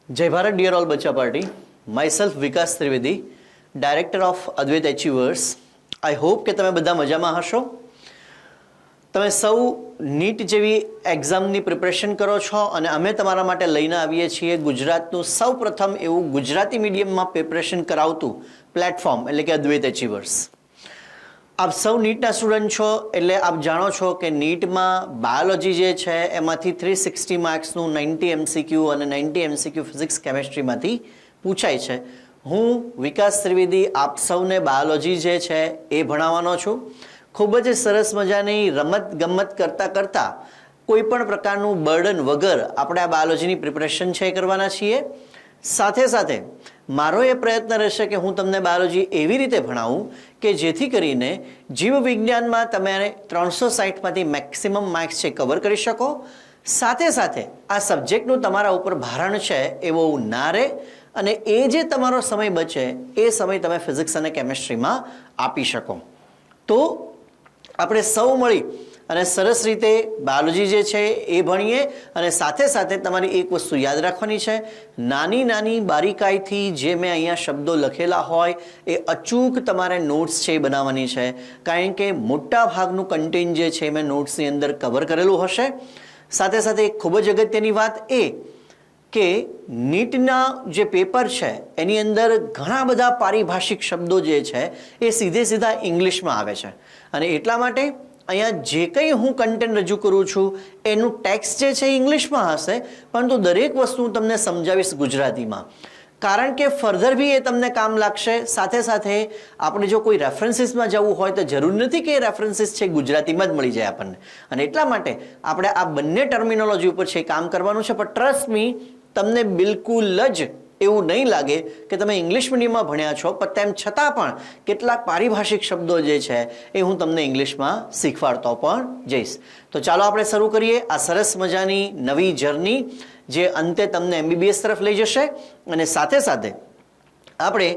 जय Bharat dear all बच्चा party myself Vikas Trivedi director of Advait Achievers I hope के તમે બધા મજામાં હશો તમે સૌ નીટ જેવી એક્ઝામની પ્રિપરેશન કરો છો અને અમે તમારા માટે લઈને આવીએ છીએ ગુજરાતનું સૌપ્રથમ એવું ગુજરાતી મીડિયમમાં પ્રિપરેશન કરાવતું પ્લેટફોર્મ એટલે કે અદ્વૈત એચીवर्स। આપ સૌ નીટના સ્ટુડન્ટ છો એટલે આપ જાણો છો કે નીટમાં બાયોલોજી જે છે એમાંથી 360 માર્ક્સનું 90 એમસીક્યુ અને 90 એમસીક્યુ ફિઝિક્સ કેમેસ્ટ્રીમાંથી પૂછાય છે। હું વિકાસ ત્રિવેદી આપ સૌને બાયોલોજી જે છે એ ભણાવવાનો છું। ખૂબ જ સરસ મજાની રમત ગમત કરતાં કરતાં કોઈ પણ પ્રકારનું બર્ડન વગર આપણે આ બાયોલોજીની પ્રિપરેશન છે એ કરવાના છીએ। સાથે સાથે મારો એ પ્રયત્ન રહેશે કે હું તમને બાયોલોજી એવી રીતે ભણાવું કે જેથી કરીને જીવ વિજ્ઞાનમાં તમે 360માંથી મેક્સિમમ માર્ક્સ છે કવર કરી શકો। સાથે સાથે આ સબ્જેક્ટનું તમારા ઉપર ભારણ છે એ બહુ ના રહે અને એ જે તમારો સમય બચે એ સમય તમે ફિઝિક્સ અને કેમેસ્ટ્રીમાં આપી શકો। તો આપણે સૌ મળી અને સરસ રીતે બાયોલોજી જે છે એ ભણીએ અને સાથે સાથે તમારી એક વસ્તુ યાદ રાખવાની છે, નાની નાની બારીકાઈથી જે મેં અહીંયા શબ્દો લખેલા હોય એ અચૂક તમારે નોટ્સ છે એ બનાવવાની છે, કારણ કે મોટા ભાગનું કન્ટેન્ટ જે છે મેં નોટ્સની અંદર કવર કરેલું હશે। સાથે સાથે એક ખૂબ જ અગત્યની વાત એ કે નીટના જે પેપર છે એની અંદર ઘણા બધા પારિભાષિક શબ્દો જે છે એ સીધા ઇંગ્લિશમાં આવે છે અને એટલા માટે અહીંયા જે કંઈ હું કન્ટેન્ટ રજૂ કરું છું એનું ટેક્સ્ટ જે છે ઇંગ્લિશમાં હશે, પરંતુ દરેક વસ્તુ હું તમને સમજાવીશ ગુજરાતીમાં, કારણ કે ફર્ધર બી એ તમને કામ લાગશે। સાથે સાથે આપણે જો કોઈ રેફરન્સીસમાં જવું હોય તો જરૂર નથી કે એ રેફરન્સીસ છે ગુજરાતીમાં જ મળી જાય આપણને, અને એટલા માટે આપણે આ બંને ટર્મિનોલોજી ઉપર છે કામ કરવાનું છે। પણ ટ્રસ્ટ મી, તમને બિલકુલ જ એવું નહીં લાગે કે તમે ઇંગ્લિશ મીડિયમમાં ભણ્યા છો, પણ તેમ છતાં પણ કેટલાક પારિભાષિક શબ્દો જે છે એ હું તમને ઇંગ્લિશમાં શીખવાડતો પણ જઈશ। તો ચાલો આપણે શરૂ કરીએ આ સરસ મજાની નવી જર્ની જે અંતે તમને એમબીબીએસ તરફ લઈ જશે। અને સાથે સાથે આપણે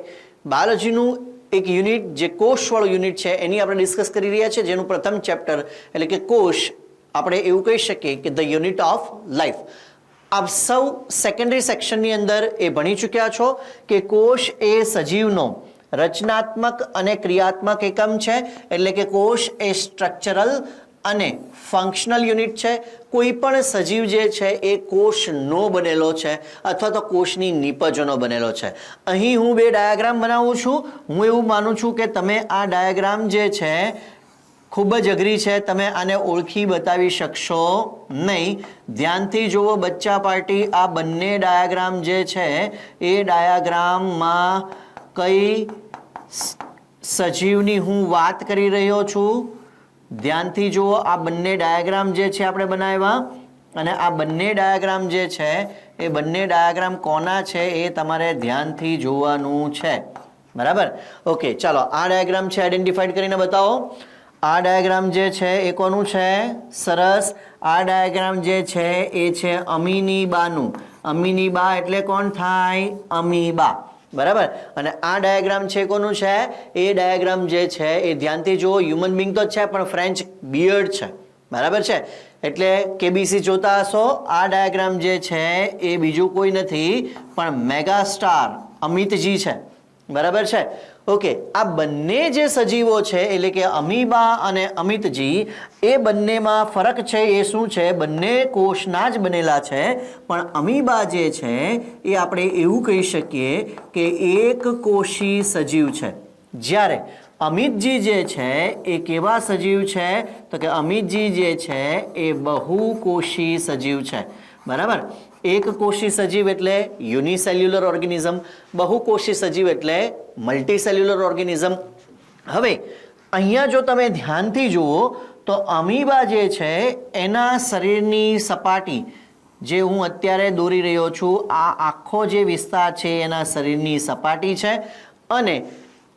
બાયોલોજીનું એક યુનિટ જે કોષવાળું યુનિટ છે એની આપણે ડિસ્કસ કરી રહ્યા છીએ, જેનું પ્રથમ ચેપ્ટર એટલે કે કોષ, આપણે એવું કહી શકીએ કે ધ યુનિટ ઓફ લાઈફ। આપ સૌ સેકન્ડરી સેક્શનની અંદર એ ભણી ચૂક્યા છો કે કોષ એ સજીવનો રચનાત્મક અને ક્રિયાત્મક એકમ છે, એટલે કે કોષ એ સ્ટ્રક્ચરલ અને ફંક્શનલ યુનિટ છે। કોઈ પણ સજીવ જે છે એ કોષનો બનેલો છે અથવા તો કોષની નિપજોનો બનેલો છે। અહીં હું બે ડાયાગ્રામ બનાવું છું। હું એવું માનું છું કે તમે આ ડાયાગ્રામ જે છે ખૂબ જ અઘરી છે, તમે આને ઓળખી બતાવી શકશો નહીં। ધ્યાનથી જુઓ બચ્ચા પાર્ટી, આ બંને ડાયાગ્રામ જે છે એ ડાયાગ્રામમાં કઈ સજીવની હું વાત કરી રહ્યો છું? ધ્યાનથી જુઓ, આ બંને ડાયાગ્રામ જે છે આપણે બનાવ્યા અને આ બંને ડાયાગ્રામ જે છે એ બંને ડાયાગ્રામ કોના છે એ તમારે ધ્યાનથી જોવાનું છે, બરાબર? ઓકે, ચાલો આ ડાયાગ્રામ છે આઈડેન્ટિફાઈડ કરીને બતાવો। આ ડાયાગ્રામ જે છે એ કોનું છે? સરસ, આ ડાયાગ્રામ જે છે એ છે અમીનીબાનું। અમીનીબા એટલે કોણ થાય? અમીબા, બરાબર? અને આ ડાયાગ્રામ છે કોનું છે? એ ડાયાગ્રામ જે છે એ ધ્યાનથી જુઓ, હ્યુમન બીંગ તો છે પણ ફ્રેન્ચ બિયર્ડ છે, બરાબર છે? એટલે કેબીસી જોતા હશો, આ ડાયાગ્રામ જે છે એ બીજું કોઈ નથી પણ મેગા સ્ટાર અમિતજી છે, બરાબર છે? ઓકે, આ બંને જે સજીવો છે એટલે કે અમીબા અને અમિતજી, એ બંનેમાં ફરક છે એ શું છે? બંને કોષના જ બનેલા છે, પણ અમીબા જે છે એ આપણે એવું કહી શકીએ કે એક કોષી સજીવ છે, જ્યારે અમિતજી જે છે એ કેવા સજીવ છે? તો કે અમિતજી જે છે એ બહુકોષી સજીવ છે, બરાબર? એક કોષી સજીવ એટલે યુનિસેલ્યુલર ઓર્ગેનિઝમ, બહુકોષી સજીવ એટલે મલ્ટીસેલ્યુલર ઓર્ગેનિઝમ। હવે અહીંયા જો તમે ધ્યાનથી જુઓ તો અમીબા જે છે એના શરીરની સપાટી જે હું અત્યારે દોરી રહ્યો છું, આ આખો જે વિસ્તાર છે એના શરીરની સપાટી છે અને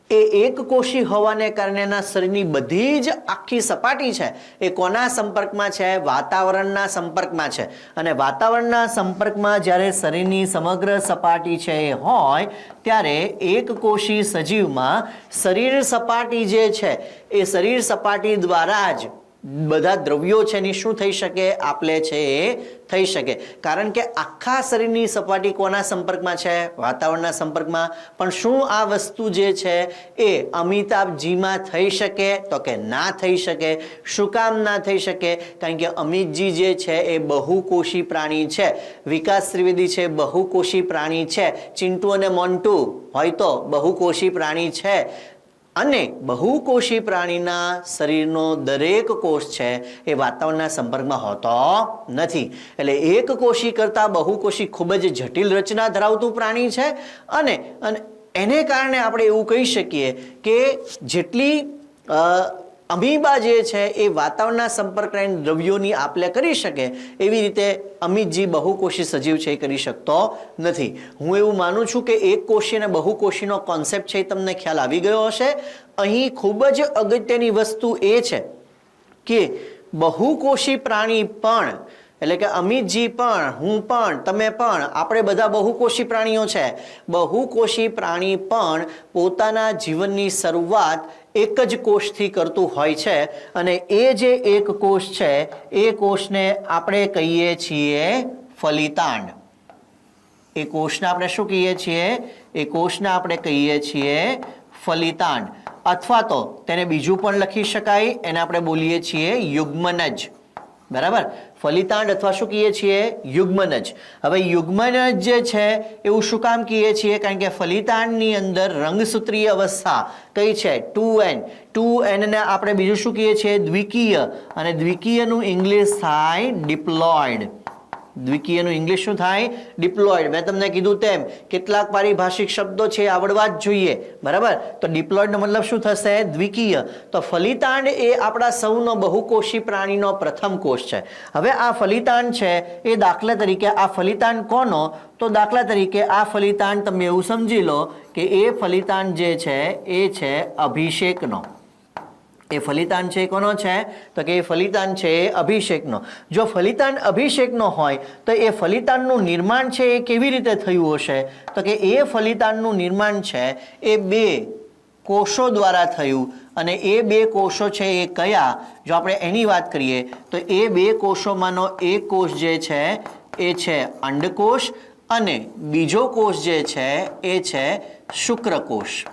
એ એક કોષી હોવાને કારણે એના શરીરની બધી જ આખી સપાટી છે એ કોના સંપર્કમાં છે? વાતાવરણના સંપર્કમાં છે। અને વાતાવરણના સંપર્કમાં જ્યારે શરીરની સમગ્ર સપાટી છે એ હોય ત્યારે એક કોષી સજીવમાં શરીર સપાટી જે છે એ શરીર સપાટી દ્વારા જ બધા દ્રવ્યો છે એની શું થઈ શકે, આપલે છે એ થઈ શકે. કારણ કે આખા શરીરની સપાટી કોના સંપર્કમાં છે, વાતાવરણના સંપર્કમાં. પણ શું આ વસ્તુ જે છે એ અમિતાભજીમાં થઈ શકે, તો કે ના થઈ શકે. શું કામ ના થઈ શકે? કારણ કે અમિતજી જે છે એ બહુકોષી પ્રાણી છે, વિકાસ ત્રિવેદી છે બહુકોષી પ્રાણી છે, ચિંટુ અને મોન્ટુ હોય તો બહુકોષી પ્રાણી છે. અને બહુકોષી પ્રાણીના શરીરનો દરેક કોષ છે એ વાતાવરણના સંપર્કમાં હોતો નથી. એટલે એક કોષી કરતાં બહુકોષી ખૂબ જ જટિલ રચના ધરાવતું પ્રાણી છે. અને એને કારણે આપણે એવું કહી શકીએ કે જેટલી અમીબા જે છે એ વાતાવરણના સંપર્ક દ્રવ્યોની આપલે કરી શકે, એવી રીતે અમિતજી બહુકોષી સજીવ છે એ કરી શકતો નથી. હું એવું માનું છું કે એક કોષી અને બહુકોષીનો કોન્સેપ્ટ છે એ તમને ખ્યાલ આવી ગયો હશે. અહીં ખૂબ જ અગત્યની વસ્તુ એ છે કે બહુકોષી પ્રાણી પણ, એટલે કે અમિતજી પણ, હું પણ, તમે પણ, આપણે બધા બહુકોષી પ્રાણીઓ છે. બહુકોષી પ્રાણી પણ પોતાના જીવનની શરૂઆત એક જ કોષથી કરતું હોય છે. અને એ જે એક કોષ છે એ કોષને આપણે કહીએ છીએ ફલિતાંડ. એ કોષને આપણે શું કહીએ છીએ? એ કોષને આપણે કહીએ છીએ ફલિતાંડ. અથવા તો તેને બીજું પણ લખી શકાય, એને આપણે બોલીએ છીએ યુગ્મનજ. બરાબર? ફલિતાંડ અથવા શું કહીએ છીએ? યુગ્મનજ. હવે યુગ્મનજ જે છે એવું શું કામ કહીએ છીએ? કારણ કે ફલિતાંડની અંદર રંગસૂત્રીય અવસ્થા કઈ છે? 2n. 2n ને આપણે બીજું શું કહીએ છીએ? દ્વિકીય. અને દ્વિકીયનું ઇંગ્લિશ થાય ડિપ્લોઇડ. દ્વિકીયનું ઇંગ્લિશ શું થાય? ડિપ્લોઇડ. મેં તમને કીધું તેમ કેટલાક પારિભાષિક શબ્દો છે આવડવા જ જોઈએ. બરાબર? તો ડિપ્લોઇડનો મતલબ શું થશે? દ્વિકીય. તો ફલિતાંડ એ આપણા સૌનો બહુકોષી પ્રાણીનો પ્રથમ કોષ છે. હવે આ ફલિતાંડ છે એ દાખલા તરીકે, આ ફલિતાંડ કોનો? તો દાખલા તરીકે આ ફલિતાંડ તમે એવું સમજી લો કે એ ફલિતાંડ જે છે એ છે અભિષેકનો. એ ફલિતાંડ છે કોનો છે? તો કે એ ફલિતાંડ છે એ અભિષેકનો. જો ફલિતાંડ અભિષેકનો હોય તો એ ફલિતાંડનું નિર્માણ છે એ કેવી રીતે થયું હશે? તો કે એ ફલિતાંડનું નિર્માણ છે એ બે કોષો દ્વારા થયું. અને એ બે કોષો છે એ કયા? જો આપણે એની વાત કરીએ તો એ બે કોષોમાંનો એક કોષ જે છે એ છે અંડકોષ, અને બીજો કોષ જે છે એ છે શુક્રકોષ.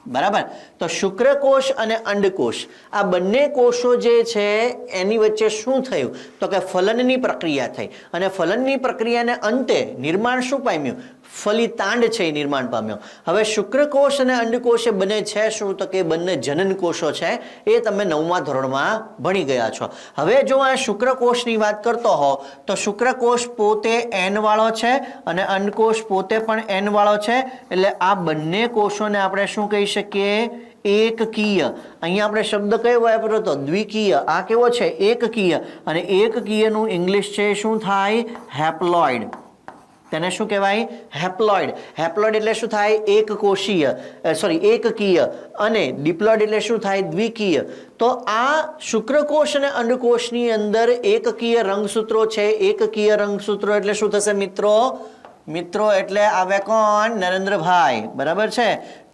બરાબર? તો શુક્રકોષ અને અંડકોષ આ બંને કોષો જે છે એની વચ્ચે શું થયું? તો કે ફલનની પ્રક્રિયા થઈ. અને ફલનની પ્રક્રિયાને અંતે નિર્માણ શું પામ્યું? ફલિતાંડ છે એ નિર્માણ પામ્યો. હવે શુક્રકોષ અને અંડકોષ એ બંને છે શું? તો કે બંને જનન કોષો છે. એ તમે 9મા ધોરણમાં ભણી ગયા છો. હવે જો આ શુક્રકોષની વાત કરતો હો તો શુક્રકોષ પોતે n વાળો છે અને અંડકોષ પોતે પણ n વાળો છે. એટલે આ બંને કોષોને આપણે શું કહી શકીએ? એકકીય. અહીંયા આપણે શબ્દ કયો વાપર્યો હતો? દ્વિકીય. આ કેવો છે? એકકીય. અને એકકીયનું ઇંગ્લિશ છે શું થાય? હેપ્લોઇડ. તેને શું કહેવાય? હેપ્લોઇડ. હેપ્લોઇડ એટલે શું થાય? એક કોષીય, એકકીય. અને ડિપ્લોઇડ એટલે શું થાય? દ્વિકીય. તો આ શુક્રકોષ અને અંડકોષની અંદર એકકીય રંગસૂત્રો છે. એકકીય રંગસૂત્રો એટલે શું થશે મિત્રો? મિત્રો એટલે આવે કોણ? નરેન્દ્રભાઈ. બરાબર છે?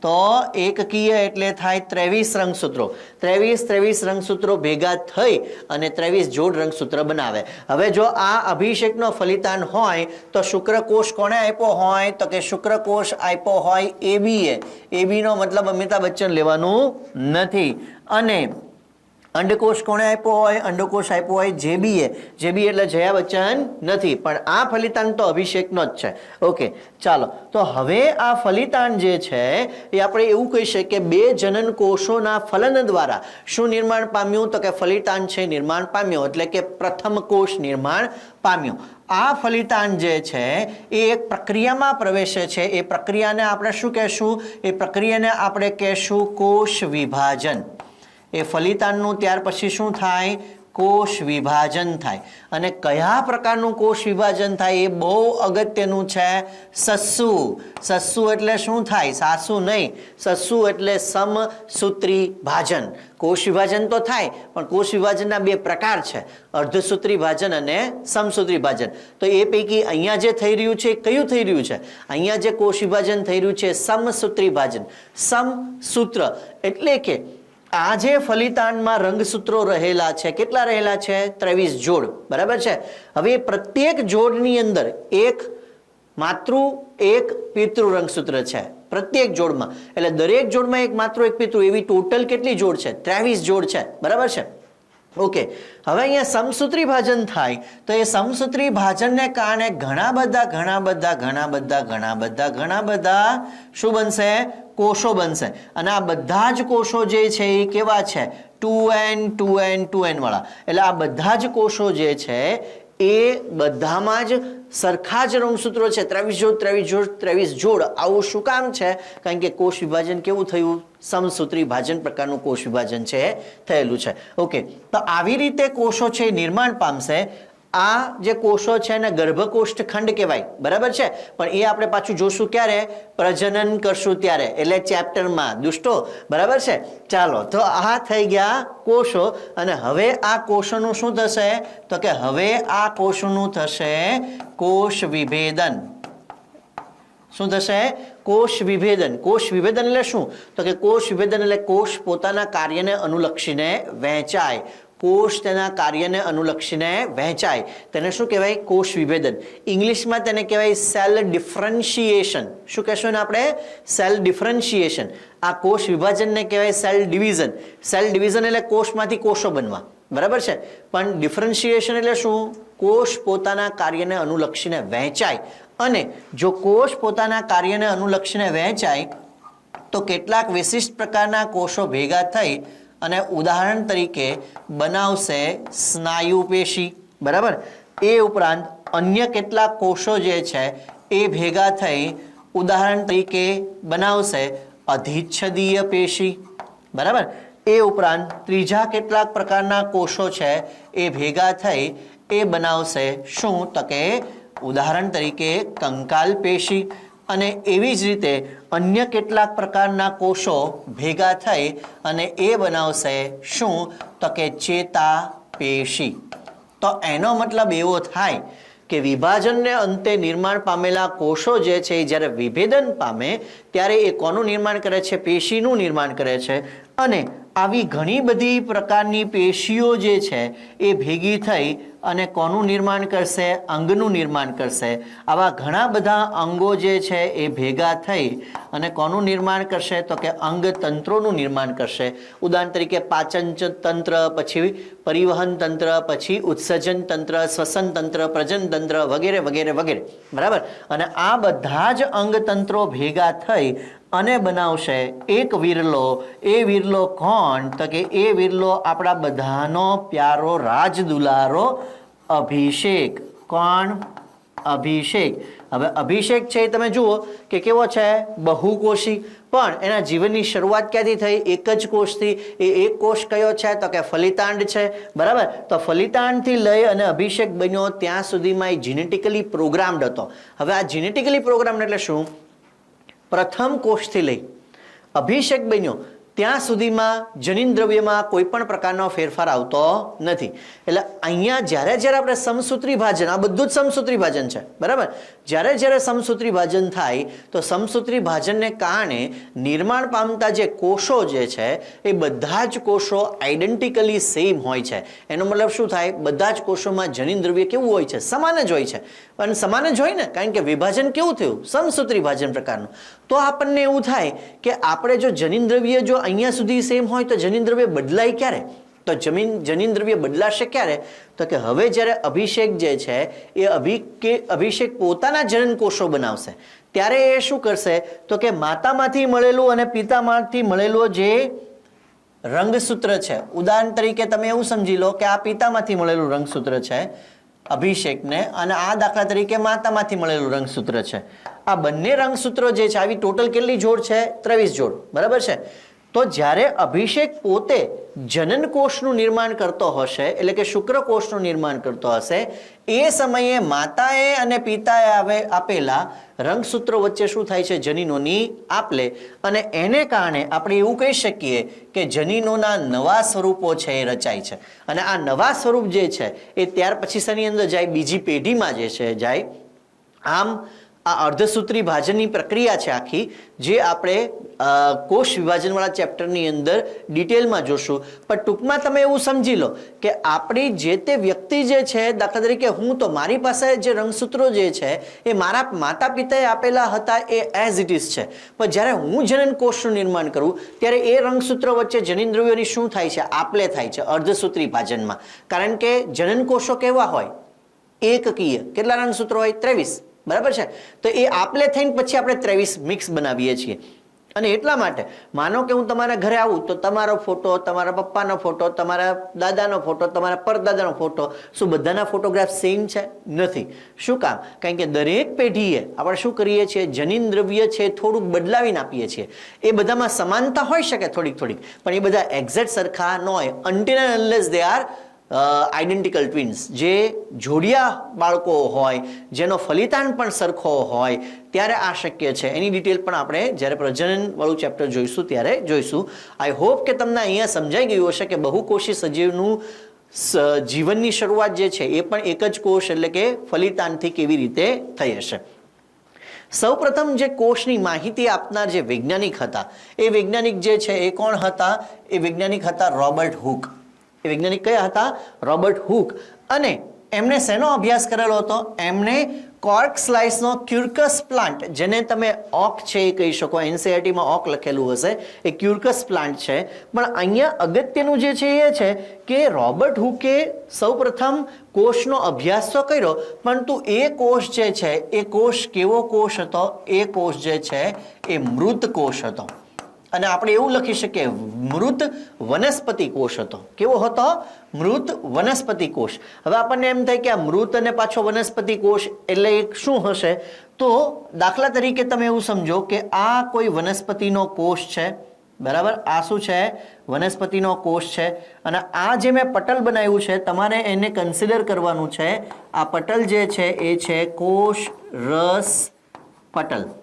તો એકકીય એટલે થાય 23 રંગસૂત્રો. 23 રંગસૂત્રો ભેગા થઈ અને 23 જોડ રંગસૂત્ર બનાવે. હવે જો આ અભિષેકનો ફલિતાંડ હોય તો શુક્રકોષ કોણે આપ્યો હોય? તો કે શુક્રકોષ આપ્યો હોય એબીએ. એબીનો મતલબ અમિતાભ બચ્ચન લેવાનું નથી. અને અંડકોષ કોણે આપ્યો હોય? અંડકોષ આપ્યો હોય જેબીએ. જેબી એટલે જયા બચ્ચન નથી. પણ આ ફલિતાંડ તો અભિષેકનો જ છે. ઓકે, ચાલો. તો હવે આ ફલિતાંડ જે છે એ આપણે એવું કહી શકીએ કે બે જનન કોષોના ફલન દ્વારા શું નિર્માણ પામ્યું? તો કે ફલિતાંડ છે નિર્માણ પામ્યો. એટલે કે પ્રથમ કોષ નિર્માણ પામ્યો. આ ફલિતાંડ જે છે એ એક પ્રક્રિયામાં પ્રવેશે છે. એ પ્રક્રિયાને આપણે શું કહેશું? એ પ્રક્રિયાને આપણે કહેશું કોષ વિભાજન. એ ફલિતાંડનું ત્યાર પછી શું થાય? કોષ વિભાજન થાય. અને કયા પ્રકારનું કોષ વિભાજન થાય એ બહુ અગત્યનું છે. સસ્સુ. સસ્સુ એટલે શું થાય? સાસુ નહીં. સસ્સુ એટલે સમસૂત્રી ભાજન. કોષ વિભાજન તો થાય પણ કોષ વિભાજનના બે પ્રકાર છે, અર્ધસૂત્રી ભાજન અને સમસૂત્રી ભાજન. તો એ પૈકી અહીંયા જે થઈ રહ્યું છે કયું થઈ રહ્યું છે? અહીંયા જે કોષ વિભાજન થઈ રહ્યું છે સમસૂત્રી ભાજન. સમસૂત્ર એટલે કે આ જે ફલિતાંડમાં રંગસૂત્રો રહેલા છે, કેટલા રહેલા છે? 23 જોડ, બરાબર છે. હવે પ્રત્યેક જોડની અંદર એક માતૃ એક પિતૃ રંગસૂત્ર છે પ્રત્યેક જોડમાં, એટલે દરેક જોડમાં એક માતૃ એક પિતૃ, એવી ટોટલ કેટલી જોડ છે? 23 જોડ છે, બરાબર છે. ઓકે, હવે અહીંયા સમસૂત્રી ભાજન થાય તો એ સમસૂત્રી ભાજનને કારણે ઘણા બધા શું બનશે? કોષો બનશે. અને આ બધા જ કોષો જે છે એ કેવા છે? 2n 2n 2n વાળા. એટલે આ બધા જ કોષો જે છે એ બધામાં જ સરખા જ રંગસૂત્રો છે, 23 જોડ. આવું શું કામ છે? કારણ કે કોષ વિભાજન કેવું થયું? સમસૂત્રી ભાજન પ્રકારનું કોષ વિભાજન છે થયેલું છે. ઓકે, તો આવી રીતે કોષો છે નિર્માણ પામશે. આ જે કોષો છે એને ગર્ભકોષ્ઠ ખંડ કહેવાય, બરાબર છે. પણ એ આપણે પાછું જોશું ક્યારે? પ્રજનન કરશું ત્યારે, એટલે ચેપ્ટરમાં, દુષ્ટો, બરાબર છે. ચાલો, તો આ થઈ ગયા કોષો. અને હવે આ કોષોનું શું થશે? તો કે હવે આ કોષોનું થશે કોષ વિભેદન. શું થશે? કોષ વિભેદન. કોષ વિભેદન એટલે શું? તો કે કોષ વિભેદન એટલે કોષ પોતાના કાર્યને અનુલક્ષીને વહેંચાય. કોષ તેના કાર્યને અનુલક્ષીને વહેંચાય, તેને શું કહેવાય? કોષ વિભેદન. ઇંગ્લિશમાં તેને કહેવાય સેલ ડિફરન્શિએશન. શું કહેશું ને આપણે? Cell differentiation. આ કોષ વિભાજનને કહેવાય સેલ ડિવિઝન. સેલ ડિવિઝન એટલે કોષમાંથી કોષો બનવા, બરાબર છે. પણ ડિફરન્શિએશન એટલે શું? કોષ પોતાના કાર્યને અનુલક્ષીને વહેંચાય. અને જો કોષ પોતાના કાર્યને અનુલક્ષીને વહેંચાય તો કેટલાક વિશિષ્ટ પ્રકારના કોષો ભેગા થઈ અને ઉદાહરણ તરીકે બનાવશે સ્નાયુ પેશી, બરાબર. એ ઉપરાંત અન્ય કેટલાક કોષો જે છે એ ભેગા થઈ ઉદાહરણ તરીકે બનાવશે અધિચ્છદીય પેશી, બરાબર. એ ઉપરાંત ત્રીજા કેટલાક પ્રકારના કોષો છે એ ભેગા થઈ એ બનાવશે શું? તો કે ઉદાહરણ તરીકે કંકાલ પેશી. અને એવી જ રીતે અન્ય કેટલાક પ્રકારના કોષો ભેગા થઈ અને એ બનાવશે શું? તો કે ચેતા પેશી. તો એનો મતલબ એવો થાય કે વિભાજનને અંતે નિર્માણ પામેલા કોષો જે છે એ જ્યારે વિભેદન પામે ત્યારે એ કોનું નિર્માણ કરે છે? પેશીનું નિર્માણ કરે છે. અને આવી ઘણી બધી પ્રકારની પેશીઓ જે છે એ ભેગી થઈ અને કોનું નિર્માણ કરશે? અંગનું નિર્માણ કરશે. આવા ઘણા બધા અંગો જે છે એ ભેગા થઈ અને કોનું નિર્માણ કરશે? તો કે અંગતંત્રોનું નિર્માણ કરશે. ઉદાહરણ તરીકે પાચન તંત્ર, પછી પરિવહન તંત્ર, પછી ઉત્સર્જન તંત્ર, શ્વસન તંત્ર, પ્રજનન તંત્ર વગેરે વગેરે વગેરે, બરાબર. અને આ બધા જ અંગતંત્રો ભેગા થઈ અને બનાવશે એક વિરલો. એ વિરલો કોણ? તો કે એ વિરલો આપણા બધાનો પ્યારો રાજદુલારો અભિષેક. કોણ? અભિષેક. હવે અભિષેક છે એ તમે જુઓ કે કેવો છે? બહુકોષી. પણ એના જીવનની શરૂઆત ક્યાંથી થઈ? એક જ કોષથી. એ એક કોષ કયો છે? તો કે ફલિતાંડ છે, બરાબર. તો ફલિતાંડથી લઈ અને અભિષેક બન્યો ત્યાં સુધીમાં એ જીનેટિકલી પ્રોગ્રામ્ડ હતો. હવે આ જીનેટિકલી પ્રોગ્રામ્ડ એટલે શું? પ્રથમ કોષથી લઈ અભિષેક બન્યો ત્યાં સુધીમાં જનીન દ્રવ્યમાં કોઈ પણ પ્રકારનો ફેરફાર આવતો નથી. એટલે અહીંયા જ્યારે આપણે સમસૂત્રી ભાજન, આ બધું જ સમસૂત્રી ભાજન છે, બરાબર. જ્યારે સમસૂત્રી ભાજન થાય તો સમસૂત્રી ભાજનને કારણે નિર્માણ પામતા જે કોષો જે છે એ બધા જ કોષો આઈડેન્ટિકલી સેમ હોય છે. એનો મતલબ શું થાય? બધા જ કોષોમાં જનીન દ્રવ્ય કેવું હોય છે? સમાન જ હોય છે. પણ સમાન જ હોય ને, કારણ કે વિભાજન કેવું થયું? સમસૂત્રી ભાજન પ્રકારનું. તો આપણને એવું થાય કે આપણે જો જનીન દ્રવ્ય જો અહીંયા સુધી સેમ હોય તો જનીન દ્રવ્ય બદલાય ક્યારે? તો જનીન દ્રવ્ય બદલાશે ક્યારે? તો કે હવે જ્યારે અભિષેક જે છે એ અભિષેક પોતાના જનન કોષો બનાવશે ત્યારે એ શું કરશે? તો કે માતામાંથી મળેલું અને પિતામાંથી મળેલું જે રંગસૂત્ર છે, ઉદાહરણ તરીકે તમે એવું સમજી લો કે આ પિતામાંથી મળેલું રંગસૂત્ર છે અભિષેકને, અને આ દાખલા તરીકે માતામાંથી મળેલું રંગસૂત્ર છે. આ બંને રંગસૂત્રો જે છે આવી ટોટલ કેટલી જોડ છે? 23 જોડ, બરાબર છે. તો જ્યારે અભિષેક પોતે જનન કોષનું નિર્માણ કરતો હશે, એટલે કે શુક્રકોષનું નિર્માણ કરતો હશે, એ સમયે માતાએ અને પિતાએ આપેલા રંગસૂત્રો વચ્ચે શું થાય છે? જનીનોની આપ-લે. અને એને કારણે આપણે એવું કહી શકીએ કે જનીનોના નવા સ્વરૂપો છે એ રચાય છે. અને આ નવા સ્વરૂપ જે છે એ ત્યાર પછી શેની અંદર જાય? બીજી પેઢીમાં જે છે જાય. આમ આ અર્ધસૂત્રી ભાજનની પ્રક્રિયા છે આખી, જે આપણે કોષ વિભાજનવાળા ચેપ્ટરની અંદર ડિટેલમાં જોશું. પણ ટૂંકમાં તમે એવું સમજી લો કે આપણી જે તે વ્યક્તિ જે છે, દાખલા તરીકે હું તો મારી પાસે જે રંગસૂત્રો જે છે એ મારા માતા પિતાએ આપેલા હતા, એ એઝ ઇટ ઇઝ છે. પણ જ્યારે હું જનન કોષનું નિર્માણ કરું ત્યારે એ રંગસૂત્રો વચ્ચે જનીન દ્રવ્યોની શું થાય છે? આપલે થાય છે અર્ધસૂત્રી ભાજનમાં. કારણ કે જનન કોષો કેવા હોય? એકકીય. કેટલા રંગસૂત્રો હોય? 23. બરાબર છે. તો એ આપલે થઈને પછી આપણે 23 મિક્સ બનાવીએ છીએ. અને એટલા માટે માનો કે હું તમારા ઘરે આવું તો તમારો ફોટો, તમારા પપ્પાનો ફોટો, તમારા દાદાનો ફોટો, તમારા પરદાદાનો ફોટો, શું બધાના ફોટોગ્રાફ સેમ છે? નથી. શું કામ? કારણ કે દરેક પેઢીએ આપણે શું કરીએ છીએ? જનીન દ્રવ્ય છે થોડુંક બદલાવીને આપીએ છીએ. એ બધામાં સમાનતા હોઈ શકે થોડીક, પણ એ બધા એક્ઝેક્ટ સરખા ન હોય. Until and unless they are identical twins. જે જોડિયા બાળકો હોય, જેનો ફલિતાંડ પણ સરખો હોય, ત્યારે આ શક્ય છે. એની ડિટેલ પણ આપણે જ્યારે પ્રજનન વાળું ચેપ્ટર જોઈશું ત્યારે જોઈશું. આઈ હોપ કે તમને અહીંયા સમજાઈ ગયું હશે કે બહુકોષી સજીવનું જીવનની શરૂઆત જે છે એ પણ એક જ કોષ એટલે કે ફલિતાંડથી કેવી રીતે થઈ હશે. સૌપ્રથમ જે કોષની માહિતી આપનાર જે વૈજ્ઞાનિક હતા, એ વૈજ્ઞાનિક જે છે એ કોણ હતા? એ વૈજ્ઞાનિક હતા રોબર્ટ હુક. એ વૈજ્ઞાનિક કયા હતા? Robert Hooke. અને એમણે શેનો અભ્યાસ કરેલો હતો? એમણે કોર્ક સ્લાઇસનો ક્યુર્કસ પ્લાન્ટ, જેને તમે ઓક છે એ કહી શકો, એનસીઈઆરટીમાં ઓક લખેલું હશે, એ ક્યુર્કસ પ્લાન્ટ છે. પણ અહીંયા અગત્યનું જે છે એ છે કે રોબર્ટ હુકે સૌપ્રથમ કોષનો અભ્યાસ તો કર્યો, પરંતુ એ કોષ જે છે એ કોષ કેવો કોષ હતો? એ કોષ જે છે એ મૃત કોષ હતો. અને આપણે એવું લખી શકીએ મૃત વનસ્પતિ કોષ હતો. કેવો હતો? મૃત વનસ્પતિ કોષ. હવે આપણને એમ થાય કે આ મૃત અને પાછો વનસ્પતિ કોષ એટલે શું હશે? તો દાખલા તરીકે તમે એવું સમજો કે આ કોઈ વનસ્પતિનો કોષ છે, બરાબર? આ શું છે? વનસ્પતિનો કોષ છે. અને આ જે મેં પટલ બનાવ્યું છે, તમારે એને કન્સિડર કરવાનું છે. આ પટલ જે છે એ છે કોષ રસ પટલ.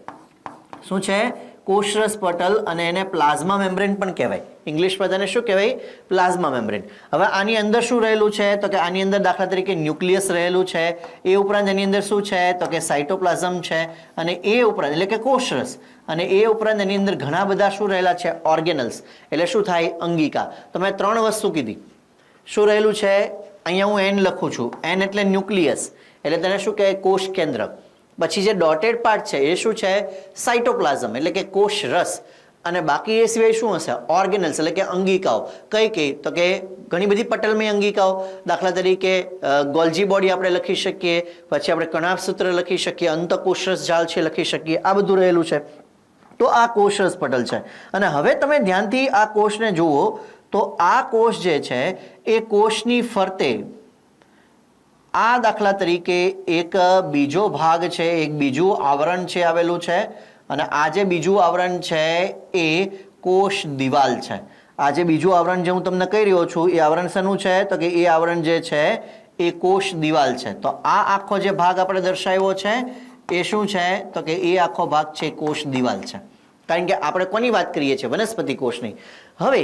શું છે? કોષરસ પટલ. અને એને પ્લાઝમા મેમ્બ્રેન પણ કહેવાય. ઇંગ્લિશમાં તેને શું કહેવાય? Plasma membrane. હવે આની અંદર શું રહેલું છે? તો કે આની અંદર દાખલા તરીકે ન્યુક્લિયસ રહેલું છે. એ ઉપરાંત એની અંદર શું છે? તો કે સાયટોપ્લાઝમ છે. અને એ ઉપરાંત એટલે કે કોષરસ. અને એ ઉપરાંત એની અંદર ઘણા બધા શું રહેલા છે? ઓર્ગેનલ્સ. એટલે શું થાય? અંગિકા. તો મેં 3 વસ્તુ કીધી. શું રહેલું છે? અહીંયા હું એન લખું છું. એન એટલે ન્યુક્લિયસ, એટલે તેને શું કહેવાય? કોષ કેન્દ્ર. પછી જે ડોટેડ પાર્ટ છે એ શું છે? સાયટોપ્લાઝમ એટલે કે કોષ રસ. અને બાકી એ સિવાય શું હશે? ઓર્ગેનલ્સ એટલે કે અંગિકાઓ. કઈ કઈ? તો કે ઘણી બધી પટલમય અંગિકાઓ. દાખલા તરીકે ગોલ્જી બોડી આપણે લખી શકીએ, પછી આપણે કણાભસૂત્ર લખી શકીએ, અંતકોષરસ જાળ છે લખી શકીએ. આ બધું રહેલું છે. તો આ કોષરસ પટલ છે. અને હવે તમે ધ્યાનથી આ કોષને જુઓ તો આ કોષ જે છે એ કોષની ફરતે આ દાખલા તરીકે એક બીજો ભાગ છે, એક બીજું આવરણ છે આવેલું છે. અને આ જે બીજું આવરણ છે એ કોષ દિવાલ છે. આ જે બીજું આવરણ જે હું તમને કહી રહ્યો છું એ આવરણ શેનું છે? તો કે એ આવરણ જે છે એ કોષ દિવાલ છે. તો આ આખો જે ભાગ આપણે દર્શાવ્યો છે એ શું છે? તો કે એ આખો ભાગ છે કોષ દિવાલ છે. કારણ કે આપણે કોની વાત કરીએ છીએ? વનસ્પતિ કોષની. હવે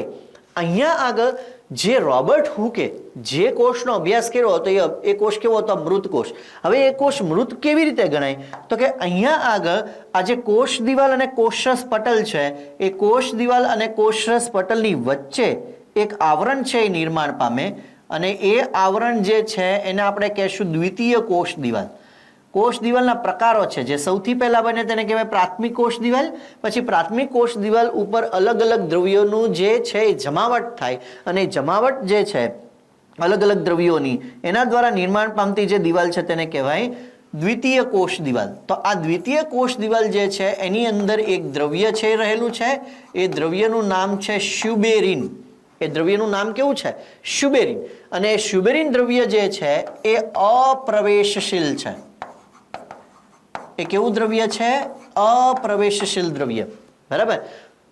અહીંયા આગળ જે રોબર્ટ હુકે જે કોષનો અભ્યાસ કર્યો હતો એ કોષ કેવો હતો? મૃત કોષ. હવે એ કોષ મૃત કેવી રીતે ગણાય? તો કે અહીંયા આગળ આ જે કોષ દિવાલ અને કોષરસ પટલ છે, એ કોષ દિવાલ અને કોષરસ પટલની વચ્ચે એક આવરણ છે એ નિર્માણ પામે. અને એ આવરણ જે છે એને આપણે કહેશું દ્વિતીય કોષ દિવાલ. કોષ દિવાલના પ્રકારો છે. જે સૌથી પહેલા બને તેને કહેવાય પ્રાથમિક કોષ દિવાલ. પછી પ્રાથમિક કોષ દિવાલ ઉપર અલગ અલગ દ્રવ્યોનું જે છે એ જમાવટ થાય. અને જમાવટ જે છે અલગ અલગ દ્રવ્યોની, એના દ્વારા નિર્માણ પામતી જે દિવાલ છે તેને કહેવાય દ્વિતીય કોષ દિવાલ. તો આ દ્વિતીય કોષ દિવાલ જે છે એની અંદર એક દ્રવ્ય છે રહેલું છે. એ દ્રવ્યનું નામ છે શ્યુબેરિન. એ દ્રવ્યનું નામ કેવું છે? શ્યુબેરિન. અને એ શ્યુબેરિન દ્રવ્ય જે છે એ અપ્રવેશશીલ છે. એ કેવું દ્રવ્ય છે? અપ્રવેશશીલ દ્રવ્ય. બરાબર?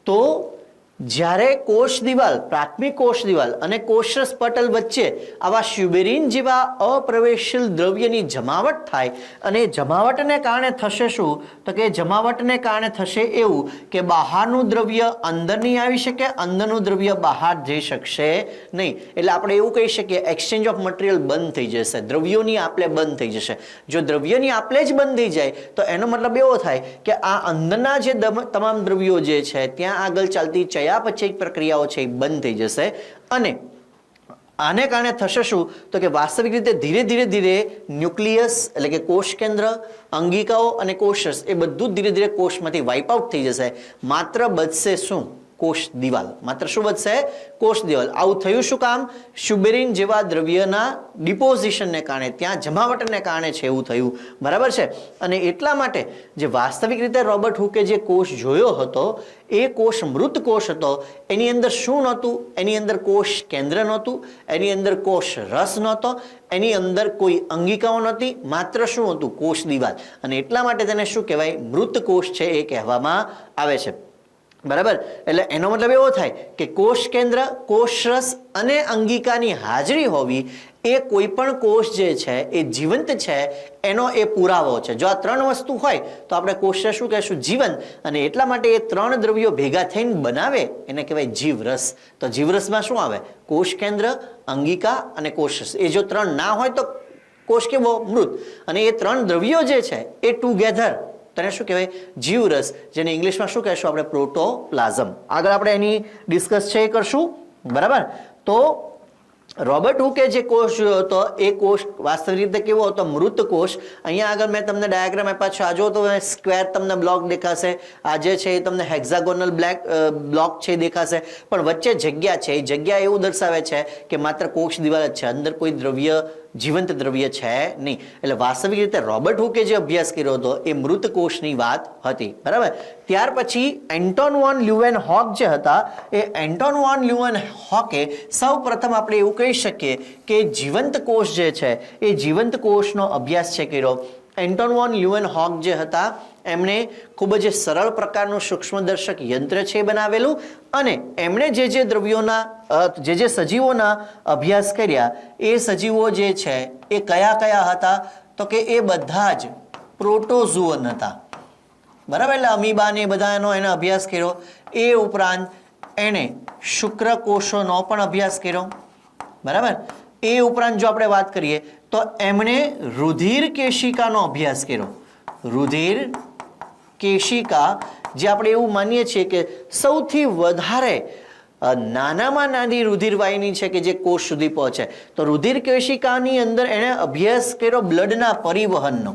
તો જ્યારે કોષ દિવાલ, પ્રાથમિક કોષ દિવાલ અને કોષરસ પટલ વચ્ચે આવા સ્યુબેરીન જેવા અપ્રવેશશીલ દ્રવ્યની જમાવટ થાય અને જમાવટને કારણે થશે શું? તો કે જમાવટને કારણે થશે એવું કે બહારનું દ્રવ્ય અંદર નહીં આવી શકે, અંદરનું દ્રવ્ય બહાર જઈ શકશે નહીં. એટલે આપણે એવું કહી શકીએ એક્સચેન્જ ઓફ મટીરિયલ બંધ થઈ જશે, દ્રવ્યોની આપલે બંધ થઈ જશે. જો દ્રવ્યની આપલે જ બંધ થઈ જાય તો એનો મતલબ એવો થાય કે આ અંદરના જે તમામ દ્રવ્યો જે છે ત્યાં આગળ ચાલતી ચયાપચય પ્રક્રિયાઓ છે એ બંધ થઈ જશે. અને આને કારણે થશે શું? તો કે વાસ્તવિક રીતે ધીરે ધીરે ધીરે ન્યુક્લિયસ એટલે કે કોષ કેન્દ્ર, અંગિકાઓ અને કોષરસ એ બધું ધીરે ધીરે કોષમાંથી વાઇપ આઉટ થઈ જશે. માત્ર બચશે શું? કોષ દિવાલ. માત્ર શું બચશે? કોષ દિવાલ. આવું થયું શું કામ? સ્યુબેરીન જેવા દ્રવ્યના ડિપોઝિશનને કારણે, ત્યાં જમાવટને કારણે છે એવું થયું. બરાબર છે. અને એટલા માટે જે વાસ્તવિક રીતે રોબર્ટ હુકે જે કોષ જોયો હતો એ કોષ મૃત કોષ હતો. એની અંદર શું નહોતું? એની અંદર કોષ કેન્દ્ર નહોતું, એની અંદર કોષ રસ નહોતો, એની અંદર કોઈ અંગિકાઓ નહોતી, માત્ર શું હતું? કોષ દિવાલ. અને એટલા માટે તેને શું કહેવાય? મૃત કોષ છે એ કહેવામાં આવે છે. બરાબર. એટલે એનો મતલબ એવો થાય કે કોષ કેન્દ્ર, કોષરસ અને અંગિકાની હાજરી હોવી એ કોઈ પણ કોષ જે છે એ જીવંત છે એનો એ પુરાવો છે. જો આ ત્રણ વસ્તુ હોય તો આપણે કોષને શું કહેશું? જીવંત. અને એટલા માટે એ ત્રણ દ્રવ્યો ભેગા થઈને બનાવે એને કહેવાય જીવરસ. તો જીવરસમાં શું આવે? કોષ કેન્દ્ર, અંગિકા અને કોષરસ. એ જો ત્રણ ના હોય તો કોષ કેવો? મૃત. અને એ ત્રણ દ્રવ્યો જે છે એ ટુગેધર તેને શું કહેવાય? જીવરસ, જેને ઇંગ્લિશમાં શું કહેશું આપણે? પ્રોટોપ્લાઝમ. આગળ આપણે એની ડિસ્કસ છે એ કરશું. બરાબર. તો રોબર્ટ હુકે જે કોષ જોયો હતો એ કોષ વાસ્તવિક રીતે કેવો હતો? મૃત કોષ. અહીંયા આગળ મેં તમને ડાયાગ્રામ આપ્યા છે. આ જો તો સ્ક્વેર તમને બ્લોક દેખાશે, આ જે છે એ તમને હેક્ઝાગોનલ બ્લોક છે દેખાશે, પણ વચ્ચે જગ્યા છે. એ જગ્યા એવું દર્શાવે છે કે માત્ર કોષ દિવાલ જ છે, અંદર કોઈ દ્રવ્ય, જીવંત દ્રવ્ય છે નહીં. એટલે વાસ્તવિક રીતે રોબર્ટ હુકે જે અભ્યાસ કર્યો હતો એ મૃત કોષની વાત હતી. બરાબર. ત્યાર પછી એન્ટોન વોન લ્યુવેનહોક જે હતા એ એન્ટોન વોન લ્યુવેનહોકે સૌ પ્રથમ આપણે એવું કહી શકીએ કે જીવંત કોષ જે છે એ જીવંત કોષનો અભ્યાસ છે કર્યો. એન્ટોન વોન લ્યુવેનહોક જે હતા એમણે ખૂબ જ સરળ પ્રકારનું સૂક્ષ્મદર્શક યંત્ર છે બનાવેલું અને એમણે જે દ્રવ્યોના જે સજીવોના અભ્યાસ કર્યા એ સજીવો જે છે એ કયા કયા હતા? તો કે એ બધા જ પ્રોટોઝુઅન હતા. બરાબર. એટલે અમીબા ને બધાનો એને અભ્યાસ કર્યો. એ ઉપરાંત એણે શુક્રકોષોનો પણ અભ્યાસ કર્યો. બરાબર. એ ઉપરાંત જો આપણે વાત કરીએ તો એમણે રુધિર કેશિકાનો અભ્યાસ કર્યો. રુધિર કેશિકા જે આપણે એવું માનીએ છીએ કે સૌથી વધારે નાનામાં નાની રુધિરવાહિની છે કે જે કોષ સુધી પહોંચે. તો રુધિર કેશિકાની અંદર એણે અભ્યાસ કર્યો બ્લડના પરિવહનનો.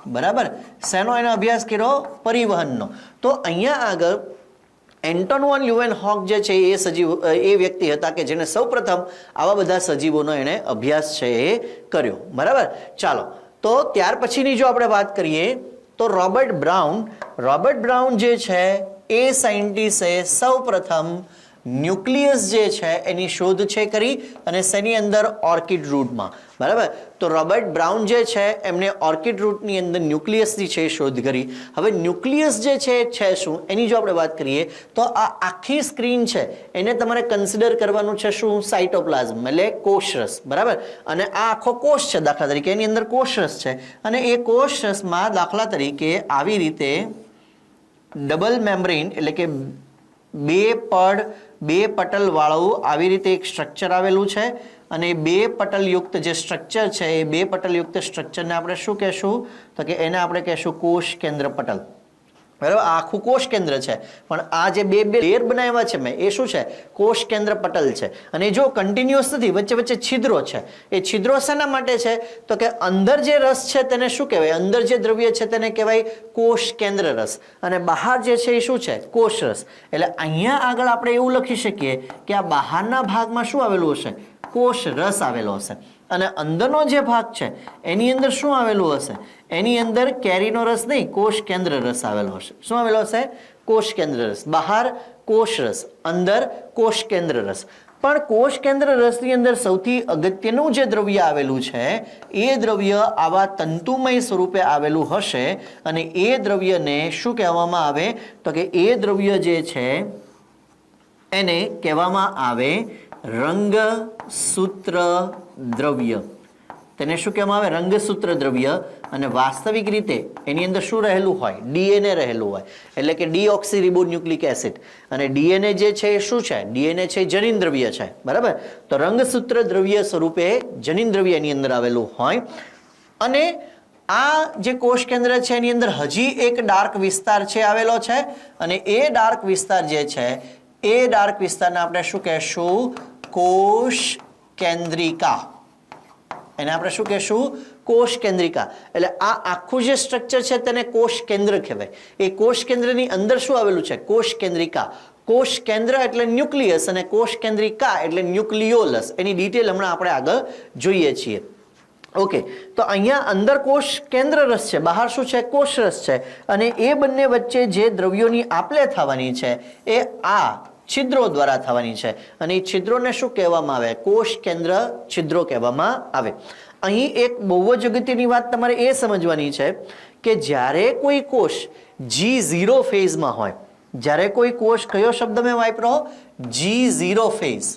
બરાબર. શેનો એને અભ્યાસ કર્યો? પરિવહનનો. તો અહીંયા આગળ એન્ટોન વોન લ્યુવેનહોક જે છે એ સજીવ, એ વ્યક્તિ હતા કે જેને સૌપ્રથમ આવા બધા સજીવોનો એણે અભ્યાસ છે એ કર્યો. બરાબર. ચાલો, તો ત્યાર પછીની જો આપણે વાત કરીએ તો રોબર્ટ બ્રાઉન જે છે એ સાયન્ટિસ્ટે સૌપ્રથમ ન્યુક્લિયસ જે છે એની શોધ છે કરી અને શેની અંદર? ઓર્કિડ રૂટમાં. બરાબર. તો રોબર્ટ બ્રાઉન જે છે એમણે ઓર્કિડ રૂટની અંદર ન્યુક્લિયસની છે શોધ કરી. હવે ન્યુક્લિયસ જે છે શું એની જો આપણે વાત કરીએ તો આ આખી સ્ક્રીન છે એને તમારે કન્સિડર કરવાનું છે શું? સાઇટોપ્લાઝમ એટલે કોષરસ. બરાબર. અને આ આખો કોષ છે દાખલા તરીકે, એની અંદર કોષરસ છે અને એ કોષરસમાં દાખલા તરીકે આવી રીતે ડબલ મેમ્બ્રેન એટલે કે બે પટલ વાળું આવી રીતે એક સ્ટ્રક્ચર આવેલું છે અને બે પટલયુક્ત જે સ્ટ્રક્ચર છે એ બે પટલયુક્ત સ્ટ્રક્ચરને આપણે શું કહેશું? તો કે એને આપણે કહેશું કોષ કેન્દ્ર પટલ. બરાબર. આખું કોષ કેન્દ્ર છે પણ આ જે બે લેયર બનાવ્યા છે મેં એ શું છે? કોષ કેન્દ્ર પટલ છે. અને જો કન્ટિન્યુઅસ નથી, વચ્ચે વચ્ચે છિદ્રો છે. એ છિદ્રો શેના માટે છે? તો કે અંદર જે રસ છે તેને શું કહેવાય? અંદર જે દ્રવ્ય છે તેને કહેવાય કોષ કેન્દ્ર રસ અને બહાર જે છે એ શું છે? કોષ રસ. એટલે અહીંયા આગળ આપણે એવું લખી શકીએ કે આ બહારના ભાગમાં શું આવેલું હશે? કોષ રસ આવેલો હશે અને અંદરનો જે ભાગ છે એની અંદર શું આવેલું હશે? એની અંદર કેરીનો રસ નહીં, કોષ કેન્દ્ર રસ આવેલો હશે. શું આવેલો હશે? કોષ કેન્દ્ર રસ. બહાર કોષ રસ, અંદર કોષ કેન્દ્ર રસ. પણ કોષ કેન્દ્ર રસની અંદર સૌથી અગત્યનું જે દ્રવ્ય આવેલું છે એ દ્રવ્ય આવા તંતુમય સ્વરૂપે આવેલું હશે અને એ દ્રવ્યને શું કહેવામાં આવે? તો કે એ દ્રવ્ય જે છે એને કહેવામાં આવે રંગસૂત્ર દ્રવ્ય. તેને શું કહેવામાં આવે? રંગસૂત્ર દ્રવ્ય. અને વાસ્તવિક રીતે એની અંદર શું રહેલું હોય? ડીએનએ રહેલું હોય, એટલે કે ડીઓક્સીરિબોન્યુક્લિક એસિડ. અને ડીએનએ જે છે એ શું છે? ડીએનએ છે જનીન દ્રવ્ય છે, બરાબર? તો રંગસૂત્ર દ્રવ્ય સ્વરૂપે જનીન દ્રવ્ય એની અંદર આવેલું હોય. અને આ જે કોષ કેન્દ્ર છે એની અંદર હજી એક ડાર્ક વિસ્તાર છે આવેલો છે. અને એ ડાર્ક વિસ્તાર જે છે એ ડાર્ક વિસ્તારને આપણે શું કહેશું? કોષ કેન્દ્રિકા. એને આપણે શું કહેશું? કોષ કેન્દ્રિકા. એટલે આ આખું જે સ્ટ્રક્ચર છે તેને કોષ કેન્દ્ર કહેવાય. એ કોષ કેન્દ્રની અંદર શું આવેલું છે? કોષ કેન્દ્રિકા. કોષ કેન્દ્ર એટલે ન્યુક્લિયસ અને કોષ કેન્દ્રિકા એટલે ન્યુક્લિયોલસ. એની ડિટેલ હમણાં આપણે આગળ જોઈએ છીએ. ઓકે, તો અહીંયા અંદર કોષ કેન્દ્ર રસ છે, બહાર શું છે? કોષ રસ છે. અને એ બંને વચ્ચે જે દ્રવ્યોની આપ-લે થવાની છે એ આ છિદ્રો દ્વારા થવાની છે. અને એ છિદ્રોને શું કહેવામાં આવે? કોષ કેન્દ્ર છિદ્રો કહેવામાં આવે. અહીં એક બહુ જ અગત્યની વાત તમારે એ સમજવાની છે કે જ્યારે કોઈ કોષ G0 ફેઝમાં હોય, જ્યારે કોઈ કોષ, કયો શબ્દ મેં વાપર્યો? G0 phase.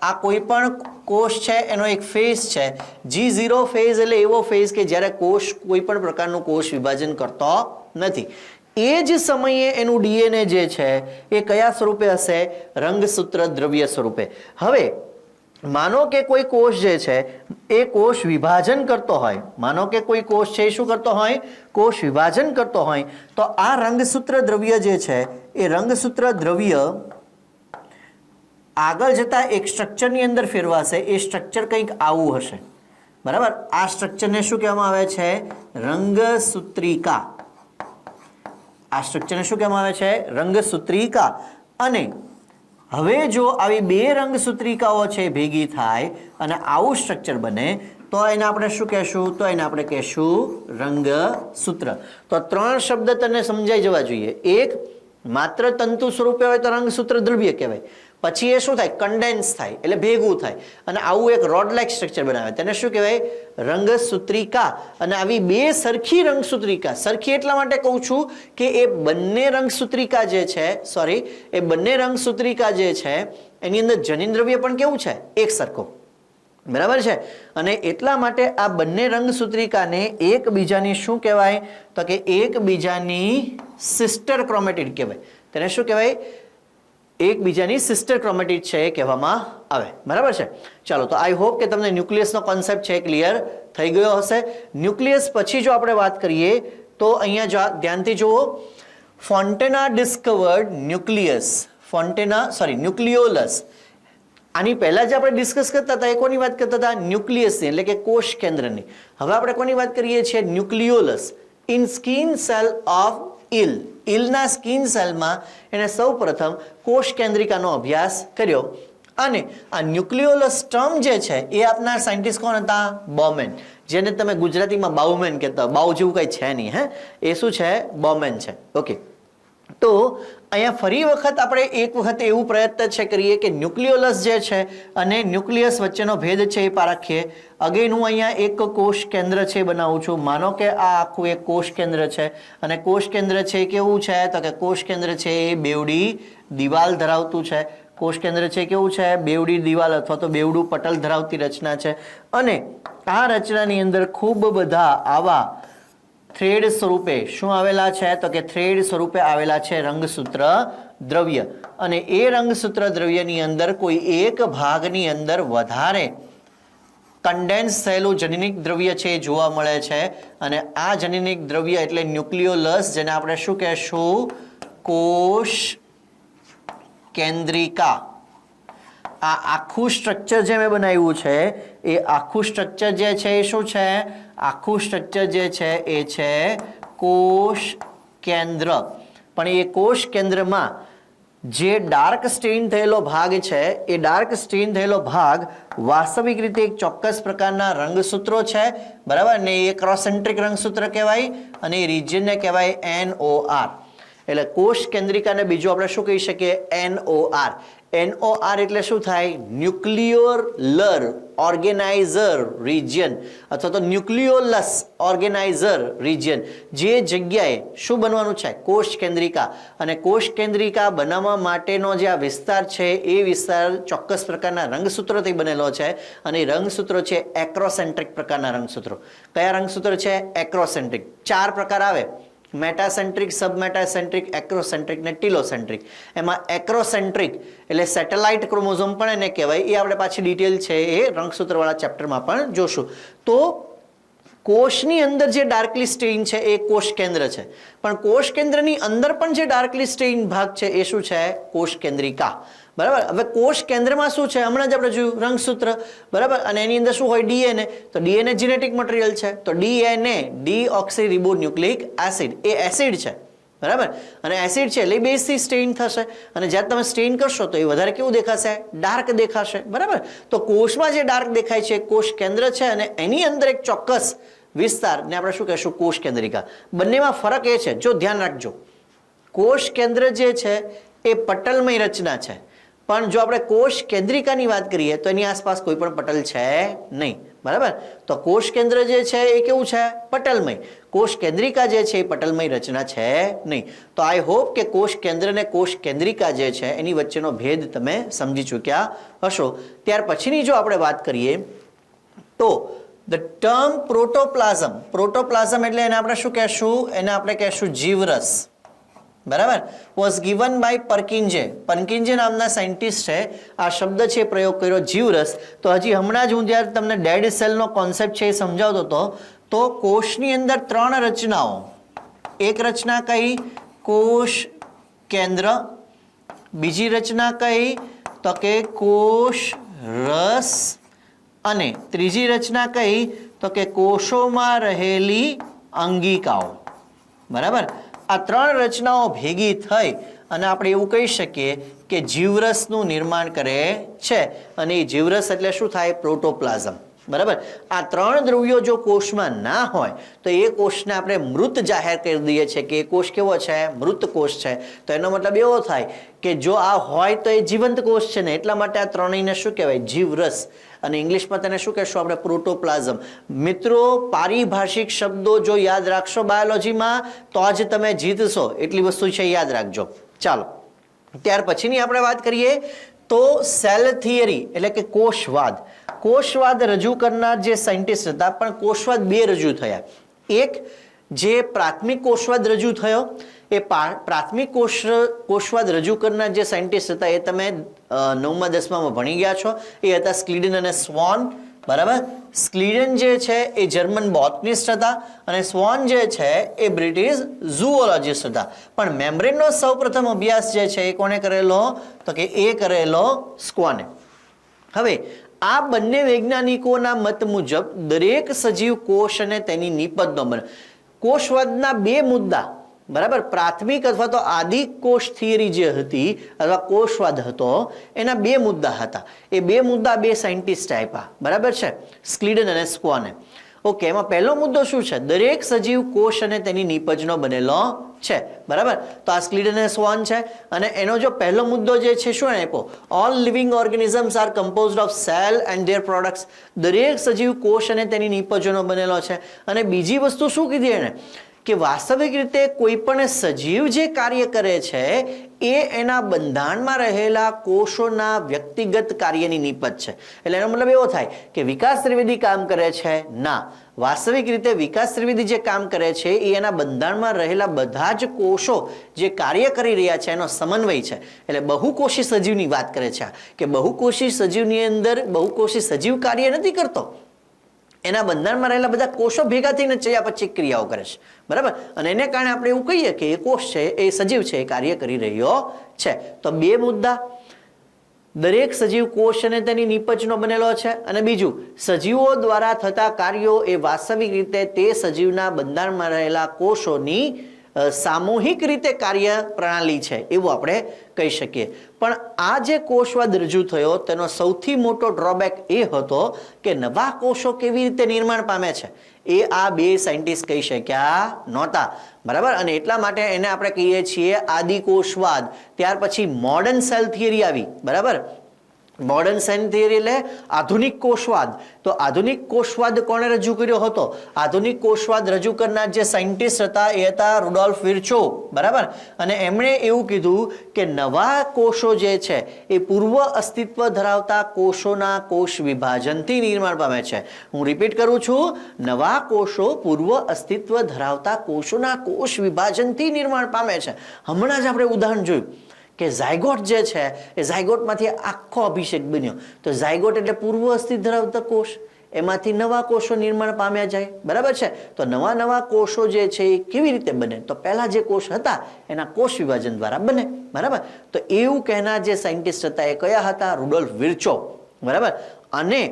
આ કોઈ પણ કોષ છે એનો એક ફેઝ છે. G0 ફેઝ એટલે એવો ફેઝ કે જ્યારે કોષ કોઈ પણ પ્રકારનું કોષ વિભાજન કરતો નથી. એ જ સમયે એનું ડીએનએ જે છે એ કયા સ્વરૂપે હશે? રંગસૂત્ર દ્રવ્ય સ્વરૂપે. હવે માનો કે કોઈ કોષ જે છે એ કોષ વિભાજન કરતો હોય, માનો કે કોઈ કોષ છે એ શું કરતો હોય? કોષ વિભાજન કરતો હોય, તો આ રંગસૂત્ર દ્રવ્ય જે છે એ રંગસૂત્ર દ્રવ્ય આગળ જતા એક સ્ટ્રક્ચરની અંદર ફેરવાશે. એ સ્ટ્રક્ચર કંઈક આવું હશે, બરાબર? આ સ્ટ્રક્ચરને શું કહેવામાં આવે છે? રંગસૂત્રિકા. આ સ્ટ્રક્ચરને શું કહેવામાં આવે છે? રંગસૂત્રિકા. અને હવે જો આવી બે રંગસૂત્રિકાઓ છે ભેગી થાય અને આવું સ્ટ્રક્ચર બને તો એને આપણે શું કહેશું? તો એને આપણે કહેશું રંગસૂત્ર. તો ત્રણ શબ્દ તને સમજાઈ જવા જોઈએ. એક, માત્ર તંતુ સ્વરૂપે હોય તો રંગસૂત્ર દ્રવ્ય કહેવાય. પછી એ શું થાય? કન્ડેન્સ થાય, એટલે ભેગું થાય અને આવું એક રોડ લાઇક સ્ટ્રક્ચર બનાવે. તેને શું કહેવાય? રંગસૂત્રિકા. અને આવી બે સરખી રંગસૂત્રિકા, સરખી એટલા માટે કહું છું કે એ બંને રંગસૂત્રિકા જે છે, એ બંને રંગસૂત્રિકા જે છે એની અંદર જનીન દ્રવ્ય પણ કેવું છે? એક સરખો, બરાબર છે? અને એટલા માટે આ બંને રંગસૂત્રિકાને એકબીજાની શું કહેવાય? તો કે એકબીજાની સિસ્ટર ક્રોમેટિડ કહેવાય. તેને શું કહેવાય? એકબીજાની સિસ્ટર ક્રોમેટિડ છે એ કહેવામાં આવે, બરાબર છે? ચાલો, તો આઈ હોપ કે તમને ન્યુક્લિયસનો કોન્સેપ્ટ છે ક્લિયર થઈ ગયો હશે. ન્યુક્લિયસ પછી જો આપણે વાત કરીએ તો અહીંયા ધ્યાનથી જુઓ. ફોન્ટેના ડિસ્કવર્ડ ન્યુક્લિયસ, ન્યુક્લિયોલસ. આની પહેલા જે આપણે ડિસ્કસ કરતા હતા એ કોની વાત કરતા હતા? ન્યુક્લિયસની, એટલે કે કોષ કેન્દ્રની. હવે આપણે કોની વાત કરીએ છીએ? Nucleolus. In skin cell of eel. ઈલના સ્કિન સેલમાં એને સૌપ્રથમ કોષ કેન્દ્રિકાનો અભ્યાસ કર્યો. અને આ ન્યુક્લિયોલસ ટર્મ જે છે એ આપનાર સાયન્ટિસ્ટ કોણ હતા? બોમેન. જેને તમે ગુજરાતીમાં બાઉમેન કહેતા, બાઉ જેવું કંઈ છે નહીં, હે? એ શું છે? બોમેન છે. ઓકે, તો અહીંયા ફરી વખત આપણે એક વખત એવું પ્રયત્ન છે કરીએ કે ન્યુક્લિયોલસ જે છે અને ન્યુક્લિયસ વચ્ચેનો ભેદ છે એ પારખીએ. અગેન હું અહીંયા એક કોષ કેન્દ્ર છે બનાવું છું. માનો કે આ આખું એક કોષ કેન્દ્ર છે અને કોષ કેન્દ્ર છે કેવું છે? તો કે કોષ કેન્દ્ર છે એ બેવડી દિવાલ ધરાવતું છે. કોષ કેન્દ્ર છે કેવું છે? બેવડી દિવાલ અથવા તો બેવડું પટલ ધરાવતી રચના છે. અને આ રચનાની અંદર ખૂબ બધા આવા થ્રેડ સ્વરૂપે શું આવેલા છે? તો કે થ્રેડ સ્વરૂપે આવેલા છે રંગસૂત્ર દ્રવ્ય. અને એ રંગસૂત્ર દ્રવ્યની અંદર કોઈ એક ભાગની અંદર વધારે કન્ડેન્સ થયેલું જનીનિક દ્રવ્ય છે એ જોવા મળે છે. અને આ જનીનિક દ્રવ્ય એટલે ન્યુક્લિયોલસ, જેને આપણે શું કહેશું? કોષ કેન્દ્રિકા. આ આખું સ્ટ્રક્ચર જે મેં બનાવ્યું છે એ આખું સ્ટ્રક્ચર જે છે એ શું છે? આખું સ્ટ્રક્ચર જે છે એ છે કોષ કેન્દ્ર. પણ એ કોષ કેન્દ્રમાં જે ડાર્ક સ્ટેઇન થયેલો ભાગ છે એ ડાર્ક સ્ટેઇન થયેલો ભાગ વાસ્તવિક રીતે એક ચોક્કસ પ્રકારના રંગસૂત્રો છે, બરાબર ને? એ ક્રોસેન્ટ્રિક રંગસૂત્ર કહેવાય અને એ રિજિયનને કહેવાય NOR. એટલે કોષ કેન્દ્રિકાને બીજું આપણે શું કહી શકીએ? NOR. NOR એટલે શું થાય? ન્યુક્લિયોલર ઓર્ગેનાઇઝર રિજિયન અથવા તો ન્યુક્લિયોલસ ઓર્ગેનાઇઝર રિજિયન. જે જગ્યાએ શું બનવાનું છે? કોષ કેન્દ્રિકા. અને કોષ કેન્દ્રિકા બનાવવા માટેનો જે આ વિસ્તાર છે એ વિસ્તાર ચોક્કસ પ્રકારના રંગસૂત્રોથી બનેલો છે અને રંગસૂત્રો છે એક્રોસેન્ટ્રિક પ્રકારના રંગસૂત્રો. કયા રંગસૂત્રો છે? એક્રોસેન્ટ્રિક. 4 પ્રકાર આવે: મેટાસેન્ટ્રિક, સબમેટાસેન્ટ્રિક, એક્રોસેન્ટ્રિક ને ટીલોસેન્ટ્રિક. એમાં એક્રોસેન્ટ્રિક એટલે સેટેલાઇટ ક્રોમોઝોમ પણ એને કહેવાય. એ આપણે પાછી ડિટેલ છે એ રંગસૂત્રવાળા ચેપ્ટરમાં પણ જોશું. તો કોષની અંદર જે ડાર્કલી સ્ટેઇન છે એ કોષ કેન્દ્ર છે, પણ કોષ કેન્દ્રની અંદર પણ જે ડાર્કલી સ્ટેઇન ભાગ છે એ શું છે? કોષ કેન્દ્રિકા. બરાબર. હવે કોષ કેન્દ્રમાં શું છે? હમણાં જ આપણે જોયું રંગસૂત્ર. બરાબર. અને એની અંદર શું હોય? DNA. તો DNA જીનેટિક મટીરિયલ છે. તો DNA ડીઓક્સીરિબોન્યુક્લિક એસિડ એ એસિડ છે. બરાબર. અને એસિડ છે એટલે બેઝથી સ્ટેઇન થશે અને જ્યારે તમે સ્ટેઇન કરશો તો એ વધારે કેવું દેખાશે? ડાર્ક દેખાશે. બરાબર. તો કોષમાં જે ડાર્ક દેખાય છે કોષ કેન્દ્ર છે અને એની અંદર એક ચોક્કસ વિસ્તારને આપણે શું કહેશું? કોષ કેન્દ્રિકા. બંનેમાં ફરક એ છે, જો ધ્યાન રાખજો, કોષ કેન્દ્ર જે છે એ પટલમય રચના છે, પણ જો આપણે કોષ કેન્દ્રિકાની વાત કરીએ તો એની આસપાસ કોઈ પણ પટલ છે નહીં. બરાબર. તો કોષ કેન્દ્ર જે છે એ કેવું છે? પટલમય. કોષ કેન્દ્રિકા જે છે એ પટલમય રચના છે નહીં. તો આઈ હોપ કે કોષ કેન્દ્ર અને કોષ કેન્દ્રિકા જે છે એની વચ્ચેનો ભેદ તમે સમજી ચૂક્યા હશો. ત્યાર પછીની જો આપણે વાત કરીએ તો ધ ટર્મ પ્રોટોપ્લાઝમ. પ્રોટોપ્લાઝમ એટલે એને આપણે શું કહેશું? એને આપણે કહેશું જીવરસ. બરાબર. Was given by Purkinje. Purkinje નામના સાયન્ટિસ્ટ છે આ શબ્દ છે પ્રયોગ કર્યો જીવરસ. તો હજી હમણાં જ હું જ્યારે તમને ડેડ સેલનો કોન્સેપ્ટ છે એ સમજાવતો હતો તો કોષની અંદર 3 રચનાઓ. એક રચના કઈ? કોષ કેન્દ્ર. બીજી રચના કઈ? તો કે કોષ રસ. અને ત્રીજી રચના કઈ? તો કે કોષોમાં રહેલી અંગિકાઓ. બરાબર. આ 3 રચનાઓ ભેગી થઈ અને આપણે એવું કહી શકીએ કે જીવરસનું નિર્માણ કરે છે. અને એ જીવરસ એટલે શું થાય? પ્રોટોપ્લાઝમ. બરાબર. આ 3 દ્રવ્યો જો કોષમાં ના હોય તો એ કોષને આપણે મૃત જાહેર કરી દઈએ છીએ કે એ કોષ કેવો છે? મૃત કોષ છે. તો એનો મતલબ એવો થાય કે જો આ હોય તો એ જીવંત કોષ છે ને. એટલા માટે આ ત્રણેયને શું કહેવાય? જીવરસ. અને ઇંગ્લિશમાં તેને શું કહેશું આપણે? પ્રોટોપ્લાઝમ. મિત્રો, પારિભાષિક શબ્દો જો યાદ રાખશો બાયોલોજીમાં તો જ તમે જીતશો. એટલી વસ્તુ છે યાદ રાખજો. ચાલો ત્યાર પછીની આપણે વાત કરીએ તો સેલ થિયરી એટલે કે કોષવાદ. કોષવાદ રજૂ કરનાર જે સાયન્ટિસ્ટ હતા, પણ કોષવાદ 2 રજૂ થયા. એક જે પ્રાથમિક કોષવાદ રજૂ થયો એ પ્રાથમિક કોષવાદ રજૂ કરનાર જે સાયન્ટિસ્ટ હતા એ તમે 9મા 10મામાં ભણી ગયા છો. એ હતા સ્ક્લીડન અને સ્વોન. બરાબર. સ્ક્લીડન જે છે એ જર્મન બોટનિસ્ટ હતા અને સ્વોન જે છે એ બ્રિટિશ ઝૂઓલોજિસ્ટ હતા. પણ મેમ્બ્રેનનો સૌપ્રથમ અભ્યાસ જે છે એ કોણે કરેલો? તો કે એ કરેલો સ્ક્વોને. હવે આ બંને વૈજ્ઞાનિકોના મત મુજબ દરેક સજીવ કોષ અને તેની નિપજનો બને. કોષવાદના 2 મુદ્દા. બરાબર. પ્રાથમિક અથવા તો આદિ કોષ થિયરી જે હતી અથવા કોષવાદ હતો એના 2 મુદ્દા હતા. એ 2 મુદ્દા 2 સાયન્ટિસ્ટ આપ્યા. બરાબર છે? સ્ક્લીડન અને સ્ક્વોને. ઓકે. એમાં પહેલો મુદ્દો શું છે? દરેક સજીવ કોષ અને તેની નિપજનો બનેલો છે. બરાબર. તો આ સ્ક્લીડન અને સ્વોન છે અને એનો જો પહેલો મુદ્દો જે છે શું આપ્યો? All living organisms are composed of cell and their products. દરેક સજીવ કોષ અને તેની નિપજનો બનેલો છે. અને બીજી વસ્તુ શું કીધી એને? કે વાસ્તવિક રીતે કોઈ પણ સજીવ જે કાર્ય કરે છે એ એના બંધારણમાં રહેલા કોષોના વ્યક્તિગત કાર્યની નિપજ છે. એટલે એનો મતલબ એવો થાય કે વિકાસ ત્રિવેદી કામ કરે છે? ના. વાસ્તવિક રીતે વિકાસ ત્રિવેદી જે કામ કરે છે એ એના બંધારણમાં રહેલા બધા જ કોષો જે કાર્ય કરી રહ્યા છે એનો સમન્વય છે. એટલે બહુકોષી સજીવની વાત કરે છે કે બહુકોષી સજીવની અંદર બહુકોષી સજીવ કાર્ય નથી કરતો, એના બંધારણમાં રહેલા બધા કોષો ભેગા થઈને ચયાપચય ક્રિયાઓ કરે છે. બરાબર. અને એને કારણે આપણે એવું કહીએ કે એ કોષ છે એ સજીવ છે એ કાર્ય કરી રહ્યો છે. તો 2 મુદ્દા. દરેક સજીવ કોષ અને તેની નિપજનો બનેલો છે અને બીજું સજીવો દ્વારા થતા કાર્યો એ વાસ્તવિક રીતે તે સજીવના બંધારણમાં રહેલા કોષોની સામૂહિક રીતે કાર્ય પ્રણાલી છે એવું આપણે કહી શકીએ. પણ આ જે કોષવાદ રજૂ થયો તેનો સૌથી મોટો ડ્રોબેક એ હતો કે નવા કોષો કેવી રીતે નિર્માણ પામે છે એ આ બે સાયન્ટિસ્ટ કહી શક્યા નહોતા. બરાબર, અને એટલા માટે એને આપણે કહીએ છીએ આદિકોષવાદ. ત્યાર પછી મોડર્ન સેલ થિયરી આવી. બરાબર, મોડર્ન સેલ થિયરી એટલે આધુનિક કોષવાદ. તો આધુનિક કોષવાદ કોણે રજૂ કર્યો હતો? આધુનિક કોષવાદ રજૂ કરનાર જે સાયન્ટિસ્ટ હતા એ હતા રુડોલ્ફ વિર્ચો. બરાબર, અને એમણે એવું કીધું કે નવા કોષો જે છે એ પૂર્વ અસ્તિત્વ ધરાવતા કોષોના કોષ વિભાજનથી નિર્માણ પામે છે. હું રિપીટ કરું છું, નવા કોષો પૂર્વ અસ્તિત્વ ધરાવતા કોષોના કોષ વિભાજનથી નિર્માણ પામે છે. હમણાં જ આપણે ઉદાહરણ જોયું કે ઝાયગોટ જે છે એ ઝાયગોટમાંથી આખો અભિષેક બન્યો. તો ઝાયગોટ એટલે પૂર્વ અસ્તિત્વ ધરાવતા કોષ, એમાંથી નવા કોષો નિર્માણ પામ્યા જાય. બરાબર છે, તો નવા નવા કોષો જે છે એ કેવી રીતે બને? તો પહેલા જે કોષ હતા એના કોષ વિભાજન દ્વારા બને. બરાબર, તો એવું કહેનાર જે સાયન્ટિસ્ટ હતા એ કયા હતા? રુડોલ્ફ વિર્ચો. બરાબર, અને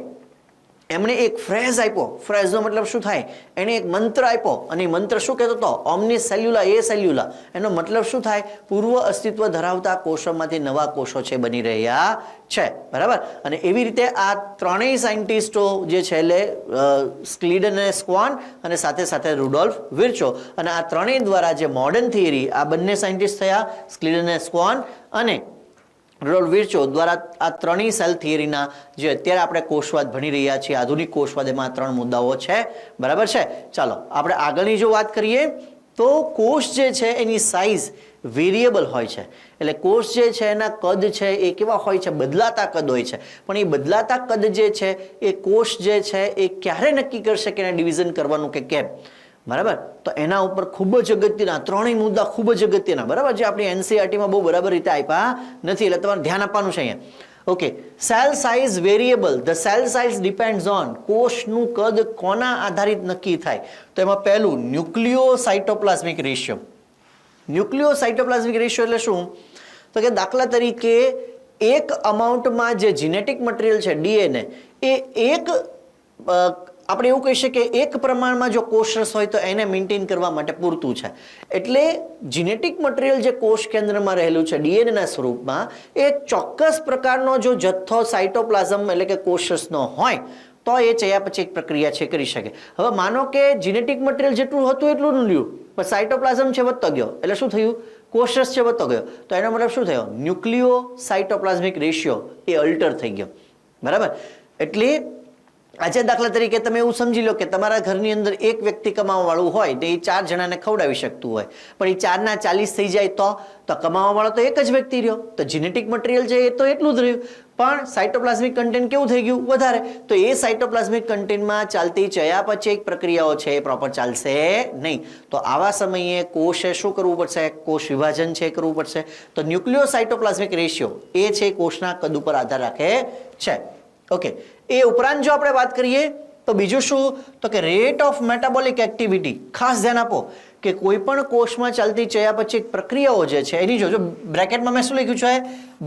એમણે એક ફ્રેઝ આપ્યો. ફ્રેઝનો મતલબ શું થાય? એણે એક મંત્ર આપ્યો, અને મંત્ર શું કહેતો હતો? ઓમનિસ સેલ્યુલા એ સેલ્યુલા. એનો મતલબ શું થાય? પૂર્વ અસ્તિત્વ ધરાવતા કોષોમાંથી નવા કોષો છે બની રહ્યા છે. બરાબર, અને એવી રીતે આ ત્રણેય સાયન્ટિસ્ટો જે છે એટલે સ્ક્લીડન અને સ્ક્વાન અને સાથે સાથે રુડોલ્ફ વિર્ચો, અને આ ત્રણેય દ્વારા જે મોડર્ન થિયરી, આ બંને સાયન્ટિસ્ટ થયા સ્ક્લીડન અને સ્ક્વાન અને રુડોલ્ફ વિર્ચો દ્વારા આ ત્રણેય સેલ થિયરીના જે અત્યારે આપણે કોષવાદ ભણી રહ્યા છીએ, આધુનિક કોષવાદ, એમાં 3 મુદ્દાઓ છે. બરાબર છે, ચાલો આપણે આગળની જો વાત કરીએ તો કોષ જે છે એની સાઇઝ વેરિયેબલ હોય છે. એટલે કોષ જે છે એના કદ છે એ કેવા હોય છે? બદલાતા કદ હોય છે. પણ એ બદલાતા કદ જે છે એ કોષ જે છે એ ક્યારે નક્કી કરશે કે એને ડિવિઝન કરવાનું કે કેમ? બરાબર, તો એના ઉપર ખૂબ જ અગત્યના 3 મુદ્દા, ખૂબ જ અગત્યના. બરાબર, જે આપણી એનસીઈઆરટીમાં બહુ બરાબર રીતે આપ્યા નથી, એટલે તમારે ધ્યાન આપવાનું છે અહીંયા. Okay, cell size variable. The cell size depends on. કોષનું કદ કોના આધારિત નક્કી થાય? તો એમાં પહેલું ન્યુક્લિયોસાઇટોપ્લાઝમિક રેશિયો. ન્યુક્લિયોસાઇટોપ્લાઝમિક રેશિયો એટલે શું? તો કે દાખલા તરીકે એક અમાઉન્ટમાં જે જીનેટિક મટીરિયલ છે ડીએનએ એ એક આપણે એવું કહી શકીએ કે એક પ્રમાણમાં જો કોષરસ હોય તો એને મેન્ટેન કરવા માટે પૂરતું છે. એટલે જીનેટિક મટીરિયલ જે કોષ કેન્દ્રમાં રહેલું છે ડીએનએના સ્વરૂપમાં, એ ચોક્કસ પ્રકારનો જો જથ્થો સાઇટોપ્લાઝમ એટલે કે કોષરસનો હોય તો એ ચયાપચય પ્રક્રિયા છે કરી શકે. હવે માનો કે જીનેટિક મટીરિયલ જેટલું હતું એટલું ન લ્યું, પણ સાઇટોપ્લાઝમ છે વધતો ગયો, એટલે શું થયું? કોષરસ છે વધતો ગયો. તો એનો મતલબ શું થયો? ન્યુક્લિયોસાઇટોપ્લાઝમિક રેશિયો એ અલ્ટર થઈ ગયો. બરાબર, એટલે આજે દાખલા તરીકે તમે એવું સમજી લો કે તમારા ઘરની અંદર એક વ્યક્તિ કમાવા વાળું હોય તો એ 4 જણાને ખવડાવી શકતું હોય, પણ એ 4 ના 40 થઈ જાય તો કમાવા વાળો તો એક જ વ્યક્તિ રહ્યો. તો જીનેટિક મટીરિયલ છે એ તો એટલું જ રહ્યું, પણ સાઇટોપ્લાઝમિક કન્ટેન્ટ કેવું થઈ ગયું? વધારે. તો એ સાઇટોપ્લાઝમિક કન્ટેન્ટમાં ચાલતી ચયાપચય પ્રક્રિયાઓ છે એ પ્રોપર ચાલશે નહીં. તો આવા સમયે કોષે શું કરવું પડશે? કોષ વિભાજન છે કરવું પડશે. તો ન્યુક્લિયોસાઇટોપ્લાઝમિક રેશિયો એ છે કોષના કદ ઉપર આધાર રાખે છે. ઓકે, એ ઉપરાંત જો આપણે વાત કરીએ તો બીજું શું? તો કે રેટ ઓફ મેટાબોલિક એક્ટિવિટી. ખાસ ધ્યાન આપો કે કોઈ પણ કોષમાં ચાલતી ચયાપચય પ્રક્રિયાઓ જે છે એની જો બ્રેકેટમાં મેં શું લખ્યું છે?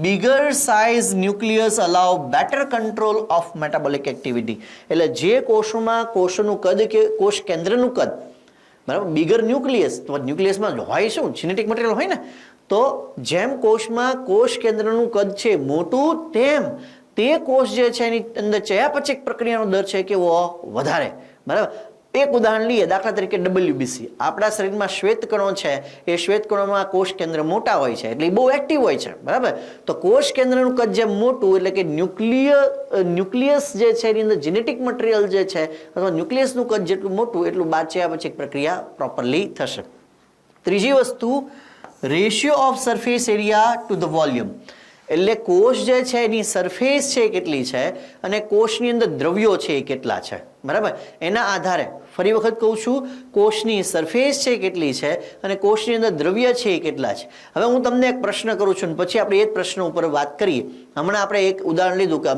Bigger size nucleus allow better control of metabolic activity. એટલે જે કોષોમાં કોષોનું કદ કે કોષ કેન્દ્રનું કદ, બરાબર, બિગર ન્યુક્લિયસ. તો ન્યુક્લિયસમાં હોય શું? જીનેટિક મટીરિયલ હોય ને. તો જેમ કોષમાં કોષ કેન્દ્રનું કદ છે મોટું, તેમ તે કોષ જે છે એની અંદર ચયાપચય પ્રક્રિયાનો દર છે કેવો? વધારે. બરાબર, એક ઉદાહરણ લઈએ, દાખલા તરીકે WBC. આપણા શરીરમાં શ્વેતકણો છે, એ શ્વેતકણોમાં કોષ કેન્દ્ર મોટા હોય છે એટલે એ બહુ એક્ટિવ હોય છે. બરાબર, તો કોષ કેન્દ્રનું કદ જેમ મોટું એટલે કે ન્યુક્લિયસ જે છે એની અંદર જીનેટિક મટીરિયલ જે છે અથવા ન્યુક્લિયસનું કદ જેટલું મોટું એટલું બાદ ચયાપચય પ્રક્રિયા પ્રોપરલી થશે. ત્રીજી વસ્તુ, ratio of surface area to the volume. એટલે કોષ જે છે એની સરફેસ છે કેટલી છે અને કોષની અંદર દ્રવ્યો છે એ કેટલા છે. બરાબર, એના આધારે ફરી વખત કહું છું, કોષની સરફેસ છે કેટલી છે અને કોષની અંદર દ્રવ્ય છે એ કેટલા છે. હવે હું તમને એક પ્રશ્ન કરું છું અને પછી આપણે એ જ પ્રશ્ન ઉપર વાત કરીએ. હમણાં આપણે એક ઉદાહરણ લીધું કે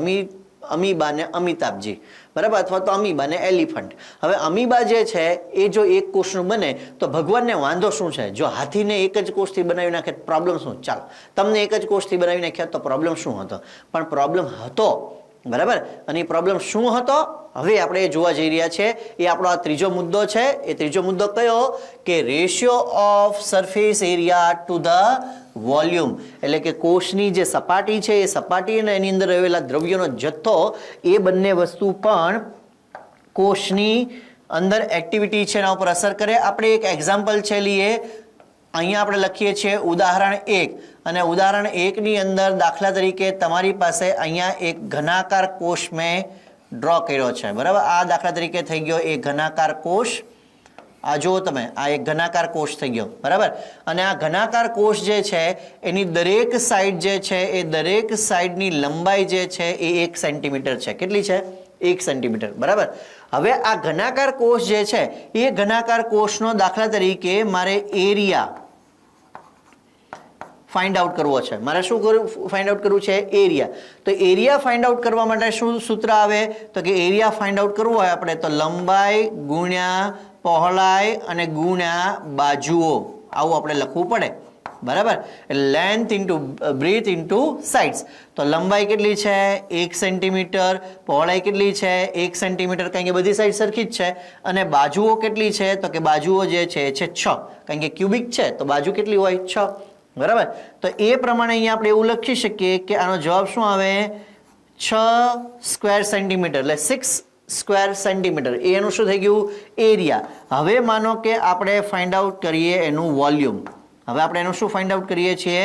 અમીબા ને અમિતાભજી, બરાબર, અથવા તો અમીબા ને એલિફન્ટ. હવે અમીબા જે છે એ જો એક કોષનું બને તો ભગવાનને વાંધો શું છે? જો હાથીને એક જ કોષથી બનાવી નાખે પ્રોબ્લેમ શું? ચાલો, તમને એક જ કોષથી બનાવી નાખ્યા તો પ્રોબ્લેમ શું હતો? પણ પ્રોબ્લેમ હતો. બરાબર. અને એ પ્રોબ્લેમ શું હતો હવે આપણે જોવા જઈ રહ્યા છે. એ આપણો આ ત્રીજો મુદ્દો છે. એ ત્રીજો મુદ્દો કયો કે ratio of surface area to the volume, એટલે કે કોષની જે સપાટી છે એ સપાટી અને એની અંદર રહેલા દ્રવ્યોનો જથ્થો, એ બંને વસ્તુ પણ કોષની અંદર એક્ટિવિટી છે એના ઉપર અસર કરે. આપણે એક એક્ઝામ્પલ છે લઈએ. અહીંયા આપણે લખીએ છીએ ઉદાહરણ 1, અને ઉદાહરણ 1 ની અંદર દાખલા તરીકે તમારી પાસે અહીંયા એક ઘનાકાર કોષ મેં ડ્રો કર્યો છે. બરાબર. આ દાખલા તરીકે થઈ ગયો એક ઘનાકાર કોષ. આ જુઓ તમે, આ એક ઘનાકાર કોષ થઈ ગયો. બરાબર. અને આ ઘનાકાર કોષ જે છે એની દરેક સાઈડ જે છે એ દરેક સાઈડની લંબાઈ જે છે એ 1 સેન્ટીમીટર છે. કેટલી છે? 1 સેન્ટીમીટર. બરાબર. હવે આ ઘનાકાર કોષ જે છે એ ઘનાકાર કોષનો દાખલા તરીકે મારે એરિયા ફાઇન્ડ આઉટ કરવો છે. મારે શું ફાઇન્ડ આઉટ કરવું છે? એરિયા. તો એરિયા ફાઇન્ડ આઉટ કરવા માટે શું સૂત્ર આવે? તો કે એરિયા ફાઇન્ડ આઉટ કરવું હોય આપણે તો લંબાઈ ગુણ્યા પહોળાઈ અને ગુણ્યા બાજુઓ, આવું આપણે લખવું પડે. બરાબર. Length into breadth into sides. તો લંબાઈ કેટલી છે? 1 સેન્ટીમીટર. પહોળાઈ કેટલી છે? 1 સેન્ટીમીટર, કારણ કે બધી સાઈડ સરખી જ છે. અને બાજુઓ કેટલી છે? તો કે બાજુઓ જે છે 6, કારણ કે ક્યુબિક છે તો બાજુ કેટલી હોય? 6. બરાબર. તો એ પ્રમાણે અહીંયા આપણે એવું લખી શકીએ કે આનો જવાબ શું આવે? 6 સ્ક્વેર સેન્ટીમીટર, એટલે 6 સ્ક્વેર સેન્ટીમીટર. એનું શું થઈ ગયું? એરિયા. હવે માનો કે આપણે ફાઇન્ડ આઉટ કરીએ એનું વોલ્યુમ. હવે આપણે એનું શું ફાઇન્ડ આઉટ કરીએ છીએ?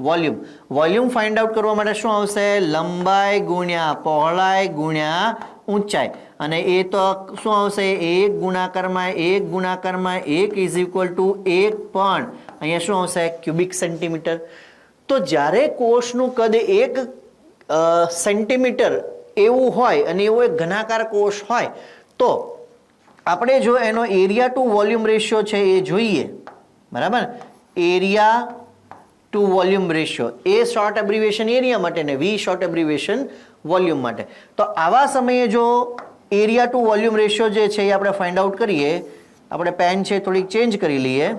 વોલ્યુમ. વોલ્યુમ ફાઇન્ડ આઉટ કરવા માટે શું આવશે? લંબાઈ ગુણ્યા પહોળાઈ ગુણ્યા ઊંચાઈ. અને એ તો શું આવશે? 1 ગુણાકારમાં 1 ગુણાકારમાં 1 ઇઝ ઇક્વલ ટુ 1 પણ અહીંયા શું આવશે? Cubic centimetre. તો જ્યારે કોષનું કદ 1 સેન્ટીમીટર એવું હોય અને એવો એક ઘનાકાર કોષ હોય તો આપણે જો એનો એરિયા ટુ વોલ્યુમ રેશિયો છે એ જોઈએ. બરાબર. Area to volume ratio, A short abbreviation area માટે ને વી શોર્ટ એબ્રિવિએશન વોલ્યુમ માટે. તો આવા સમયે જો એરિયા ટુ વોલ્યુમ રેશિયો જે છે એ આપણે ફાઇન્ડ આઉટ કરીએ. આપણે પેન છે થોડીક ચેન્જ કરી લઈએ.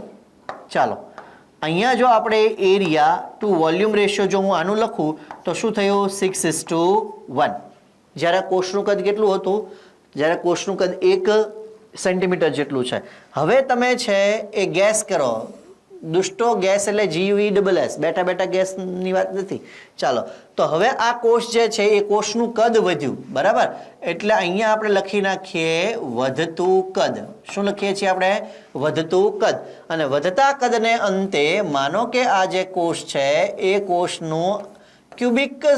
ચાલો, અહીંયા જો આપણે એરિયા ટુ વોલ્યુમ રેશિયો જો હું આનું લખું તો શું થયું? 6:1. જ્યારે કોષનું કદ કેટલું હતું? જ્યારે કોષનું કદ 1 સેન્ટીમીટર જેટલું છે. હવે તમે છે એ ગેસ કરો. દુષ્ટો ગેસ એટલે GUESS, બેઠા બેઠા ગેસની વાત નથી. ચાલો, તો હવે આ કોષ જે છે એ કોષનું કદ વધ્યું. બરાબર. એટલે અહીંયા આપણે લખી નાખીએ વધતું કદ. શું લખીએ છીએ આપણે? વધતું કદ. અને વધતા કદને અંતે માનો કે આ જે કોષ છે એ કોષનું ક્યુબિક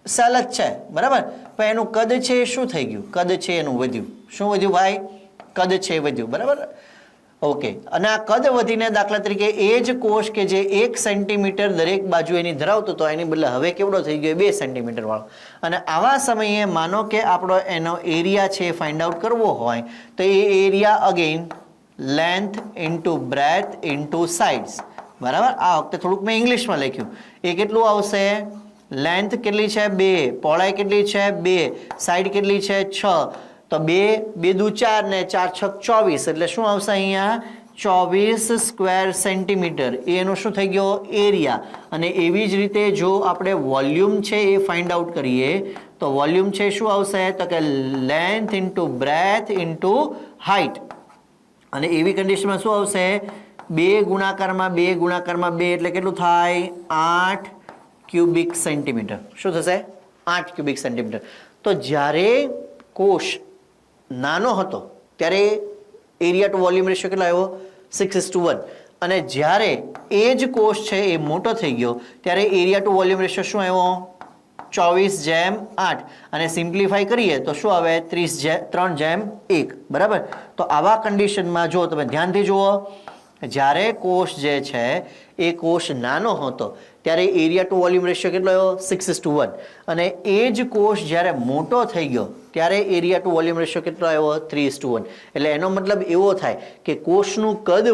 સેલ જ છે. બરાબર. પણ એનું કદ છે એ શું થઈ ગયું? કદ છે એનું વધ્યું. શું વધ્યું ભાઈ? કદ છે વધ્યું. બરાબર. ઓકે. અને આ કદ વધીને દાખલા તરીકે એ જ કોષ કે જે 1 સેન્ટીમીટર દરેક બાજુ એની ધરાવતો હતો એની બદલે હવે કેવડો થઈ ગયો? 2 સેન્ટીમીટર વાળો. અને આવા સમયે માનો કે આપણો એનો એરિયા છે ફાઇન્ડ આઉટ કરવો હોય તો એ area again length into breadth into sides. બરાબર. આ વખતે થોડુંક મેં ઇંગ્લિશમાં લખ્યું. એ કેટલું આવશે? લેન્થ કેટલી છે? 2. પહોળાઈ કેટલી છે? 2. સાઈડ કેટલી છે? 6. તો 2 2 દુ 4 ને 4 6 24, એટલે શું આવશે અહીંયા? 24 સ્ક્વેર સેન્ટીમીટર. એનો શું થઈ ગયો? એરિયા. અને એવી જ રીતે જો આપણે વોલ્યુમ છે એ ફાઇન્ડ આઉટ કરીએ તો વોલ્યુમ છે શું આવશે? તો કે length into breadth into height. અને એવી કન્ડિશનમાં શું આવશે? 2 ગુણાકારમાં 2 ગુણાકારમાં 2 એટલે કેટલું થાય? 8 ક્યુબિક સેન્ટીમીટર. શું થશે? 8 ક્યુબિક સેન્ટીમીટર. તો જ્યારે કોષ નાનો હતો ત્યારે એરિયા ટુ વોલ્યુમ રેશિયો કેટલો આવ્યો? 6:1. અને જ્યારે એ જ કોષ છે એ મોટો થઈ ગયો ત્યારે એરિયા ટુ વોલ્યુમ રેશિયો શું આવ્યો? 24:8. અને સિમ્પ્લિફાઈ કરીએ તો શું આવે? 3:1. બરાબર. તો આવા કન્ડિશનમાં જો તમે ધ્યાનથી જુઓ, જ્યારે કોષ જે છે એ કોષ નાનો હતો ત્યારે એરિયા ટુ વોલ્યુમ રેશિયો કેટલો આવ્યો? 6:1. અને એ જ કોષ જ્યારે મોટો થઈ ગયો ત્યારે એરિયા ટુ વોલ્યુમ રેશિયો કેટલો આવ્યો? 3:1. એટલે એનો મતલબ એવો થાય કે કોષનું કદ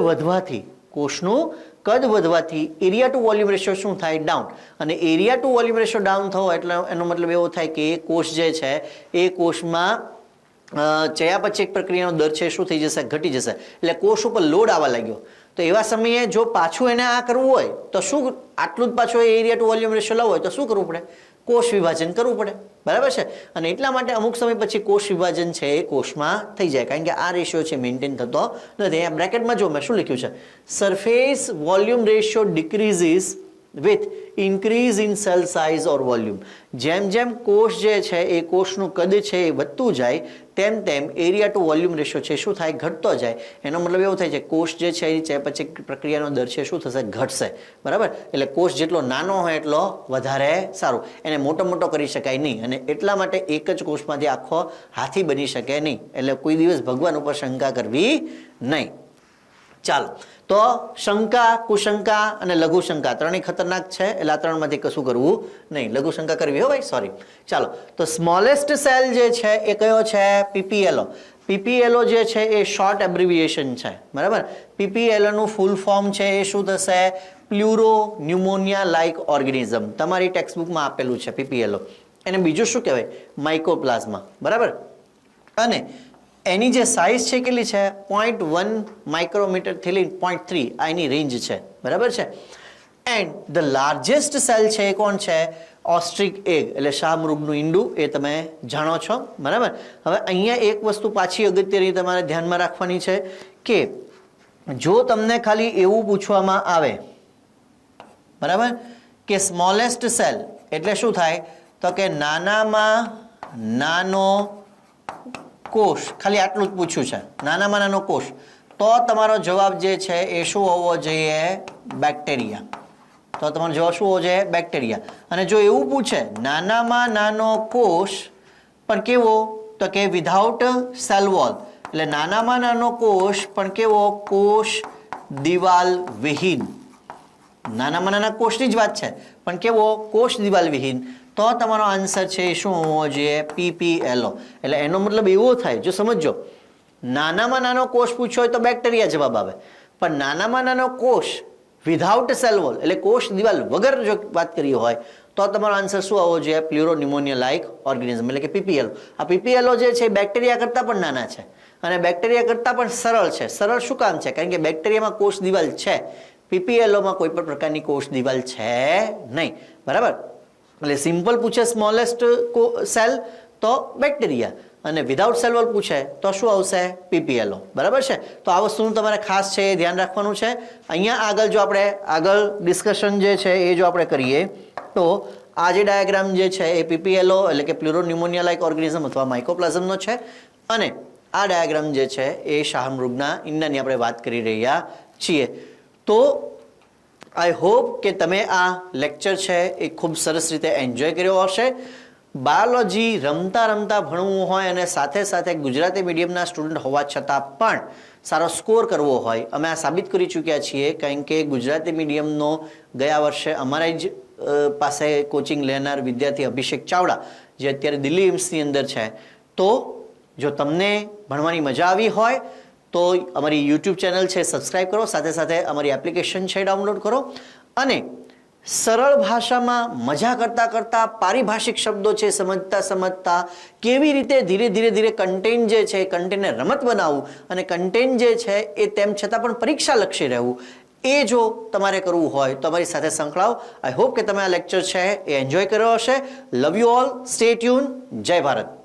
વધવાથી એરિયા ટુ વોલ્યુમ રેશિયો શું થાય? ડાઉન. અને area to volume ratio down થવો એટલે એનો મતલબ એવો થાય કે એ કોષ જે છે એ કોષમાં ચયાપચય પ્રક્રિયાનો દર છે શું થઈ જશે? ઘટી જશે. એટલે કોષ ઉપર લોડ આવવા લાગ્યો. તો એવા સમયે જો પાછું એને આ કરવું હોય તો શું? આટલું જ પાછું એરિયા ટુ વોલ્યુમ રેશિયો લાવવો હોય તો શું કરવું પડે? કોષ વિભાજન કરવું પડે, બરાબર છે. અને એટલા માટે અમુક સમય પછી કોષ વિભાજન છે એ કોષમાં થઈ જાય, કારણ કે આ રેશિયો છે મેન્ટેન થતો નથી. અહીંયા બ્રેકેટમાં જો મેં શું લખ્યું છે, surface volume ratio decreases with increase in cell size or volume. જેમ જેમ કોષ જે છે એ કોષનું કદ છે એ વધતું જાય તેમ તેમ એરિયા ટુ વોલ્યુમ રેશિયો છે શું થાય, ઘટતો જાય. એનો મતલબ એવો થાય છે કોષ જે છે એ ચયાપચય પ્રક્રિયાનો દર છે શું થશે, ઘટશે, બરાબર. એટલે કોષ જેટલો નાનો હોય એટલો વધારે સારું, એને મોટો મોટો કરી શકાય નહીં, અને એટલા માટે એક જ કોષમાંથી આખો હાથી બની શકે નહીં. એટલે કોઈ દિવસ ભગવાન ઉપર શંકા કરવી નહીં. ચાલો, તો શંકા, કુશંકા અને લઘુ શંકા ત્રણેય ખતરનાક છે, એટલે આ ત્રણમાંથી કશું કરવું નહીં. લઘુ શંકા કરવી હો ભાઈ, સોરી. ચાલો, તો સ્મોલેસ્ટ સેલ જે છે એ કયો છે, પીપીએલઓ. પીપીએલઓ જે છે એ શોર્ટ એબ્રિવિએશન છે, બરાબર. પીપીએલઓ નું ફૂલ ફોર્મ છે એ શું થશે, પ્લ્યુરો ન્યુમોનિયા લાઇક ઓર્ગેનિઝમ. તમારી ટેક્સ્ટબુકમાં આપેલું છે પીપીએલઓ. એને બીજું શું કહેવાય, માઇકોપ્લાઝમા, બરાબર. અને એની જે સાઇઝ છે કેટલી છે, 0.1 માઇક્રોમીટરથી લઈને 0.3 આ એની રેન્જ છે, બરાબર છે. એન્ડ ધ લાર્જેસ્ટ સેલ છે એ કોણ છે, ઓસ્ટ્રિક એગ, એટલે શાહમૃગનું ઈંડું, એ તમે જાણો છો, બરાબર. હવે અહીંયા એક વસ્તુ પાછી અગત્યની તમારે ધ્યાનમાં રાખવાની છે કે જો તમને ખાલી એવું પૂછવામાં આવે, બરાબર, કે સ્મોલેસ્ટ સેલ એટલે શું થાય, તો કે નાનામાં નાનો કોષ, ખાલી આટલું જ પૂછ્યું છે, નાનામાં નાનો કોષ, તો તમારો જવાબ જે છે એ શું હોવો જોઈએ, બેક્ટેરિયા. તો તમારો જવાબ શું હોવો જોઈએ, બેક્ટેરિયા. અને જો એવું પૂછે નાનામાં નાનો કોષ પણ કેવો, તો કે વિધાઉટ સેલ વોલ, એટલે નાનામાં નાનો કોષ પણ કેવો, કોષ દિવાલ વિહીન. નાનામાં નાના કોષની જ વાત છે પણ કેવો, કોષ દિવાલ વિહીન. તો તમારો આન્સર છે એ શું હોવો જોઈએ, પીપીએલઓ. એટલે એનો મતલબ એવો થાય, જો સમજો, નાનામાં નાનો કોષ પૂછ્યો હોય તો બેક્ટેરિયા જવાબ આવે, પણ નાનામાં નાનો કોષ વિધાઉટ સેલ વોલ એટલે કોષ દિવાલ વગર જો વાત કરી હોય તો તમારો આન્સર શું આવવો જોઈએ, પ્લ્યુરો ન્યુમોનિયા લાઇક ઓર્ગેનિઝમ, એટલે કે પીપીએલઓ. આ પીપીએલઓ જે છે બેક્ટેરિયા કરતાં પણ નાના છે અને બેક્ટેરિયા કરતાં પણ સરળ છે. સરળ શું કામ છે, કારણ કે બેક્ટેરિયામાં કોષ દિવાલ છે, પીપીએલઓમાં કોઈ પણ પ્રકારની કોષ દિવાલ છે નહીં, બરાબર. એટલે સિમ્પલ પૂછે સ્મોલેસ્ટ સેલ તો બેક્ટેરિયા, અને વિધાઉટ સેલ વોલ પૂછે તો શું આવશે, પીપીએલઓ, બરાબર છે. તો આ વસ્તુનું તમારે ખાસ છે એ ધ્યાન રાખવાનું છે. અહીંયા આગળ જો આપણે આગળ ડિસ્કશન જે છે એ જો આપણે કરીએ તો આ જે ડાયાગ્રામ જે છે એ પીપીએલઓ એટલે કે પ્લ્યુરો ન્યુમોનિયા લાઇક ઓર્ગેનિઝમ અથવા માઇકોપ્લાઝમનો છે, અને આ ડાયાગ્રામ જે છે એ શાહમૃગના ઈંડાની આપણે વાત કરી રહ્યા છીએ. તો આઈ હોપ કે તમે આ લેક્ચર છે એ ખૂબ સરસ રીતે એન્જોય કર્યો હશે. બાયોલોજી રમતા રમતા ભણવું હોય અને સાથે સાથે ગુજરાતી મીડિયમના સ્ટુડન્ટ હોવા છતાં પણ સારો સ્કોર કરવો હોય, અમે આ સાબિત કરી ચૂક્યા છીએ, કારણ કે ગુજરાતી મીડિયમનો ગયા વર્ષે અમારા જ પાસે કોચિંગ લેનાર વિદ્યાર્થી અભિષેક ચાવડા જે અત્યારે દિલ્હી એમ્સની અંદર છે, તો જો તમને ભણવાની મજા આવી હોય તો અમારી યુટ્યુબ ચેનલ છે સબસ્ક્રાઈબ કરો, સાથે સાથે અમારી એપ્લિકેશન છે ડાઉનલોડ કરો, અને સરળ ભાષામાં મજા કરતાં કરતાં પારિભાષિક શબ્દો છે સમજતા સમજતા કેવી રીતે ધીરે ધીરે ધીરે કન્ટેન્ટ જે છે કન્ટેન્ટને રમત બનાવવું અને કન્ટેન્ટ જે છે એ તેમ છતાં પણ પરીક્ષાલક્ષી રહેવું, એ જો તમારે કરવું હોય તો અમારી સાથે સંકળાવો. આઈ હોપ કે તમે આ લેક્ચર છે એ એન્જોય કર્યો હશે. Love you all, stay tune, જય ભારત.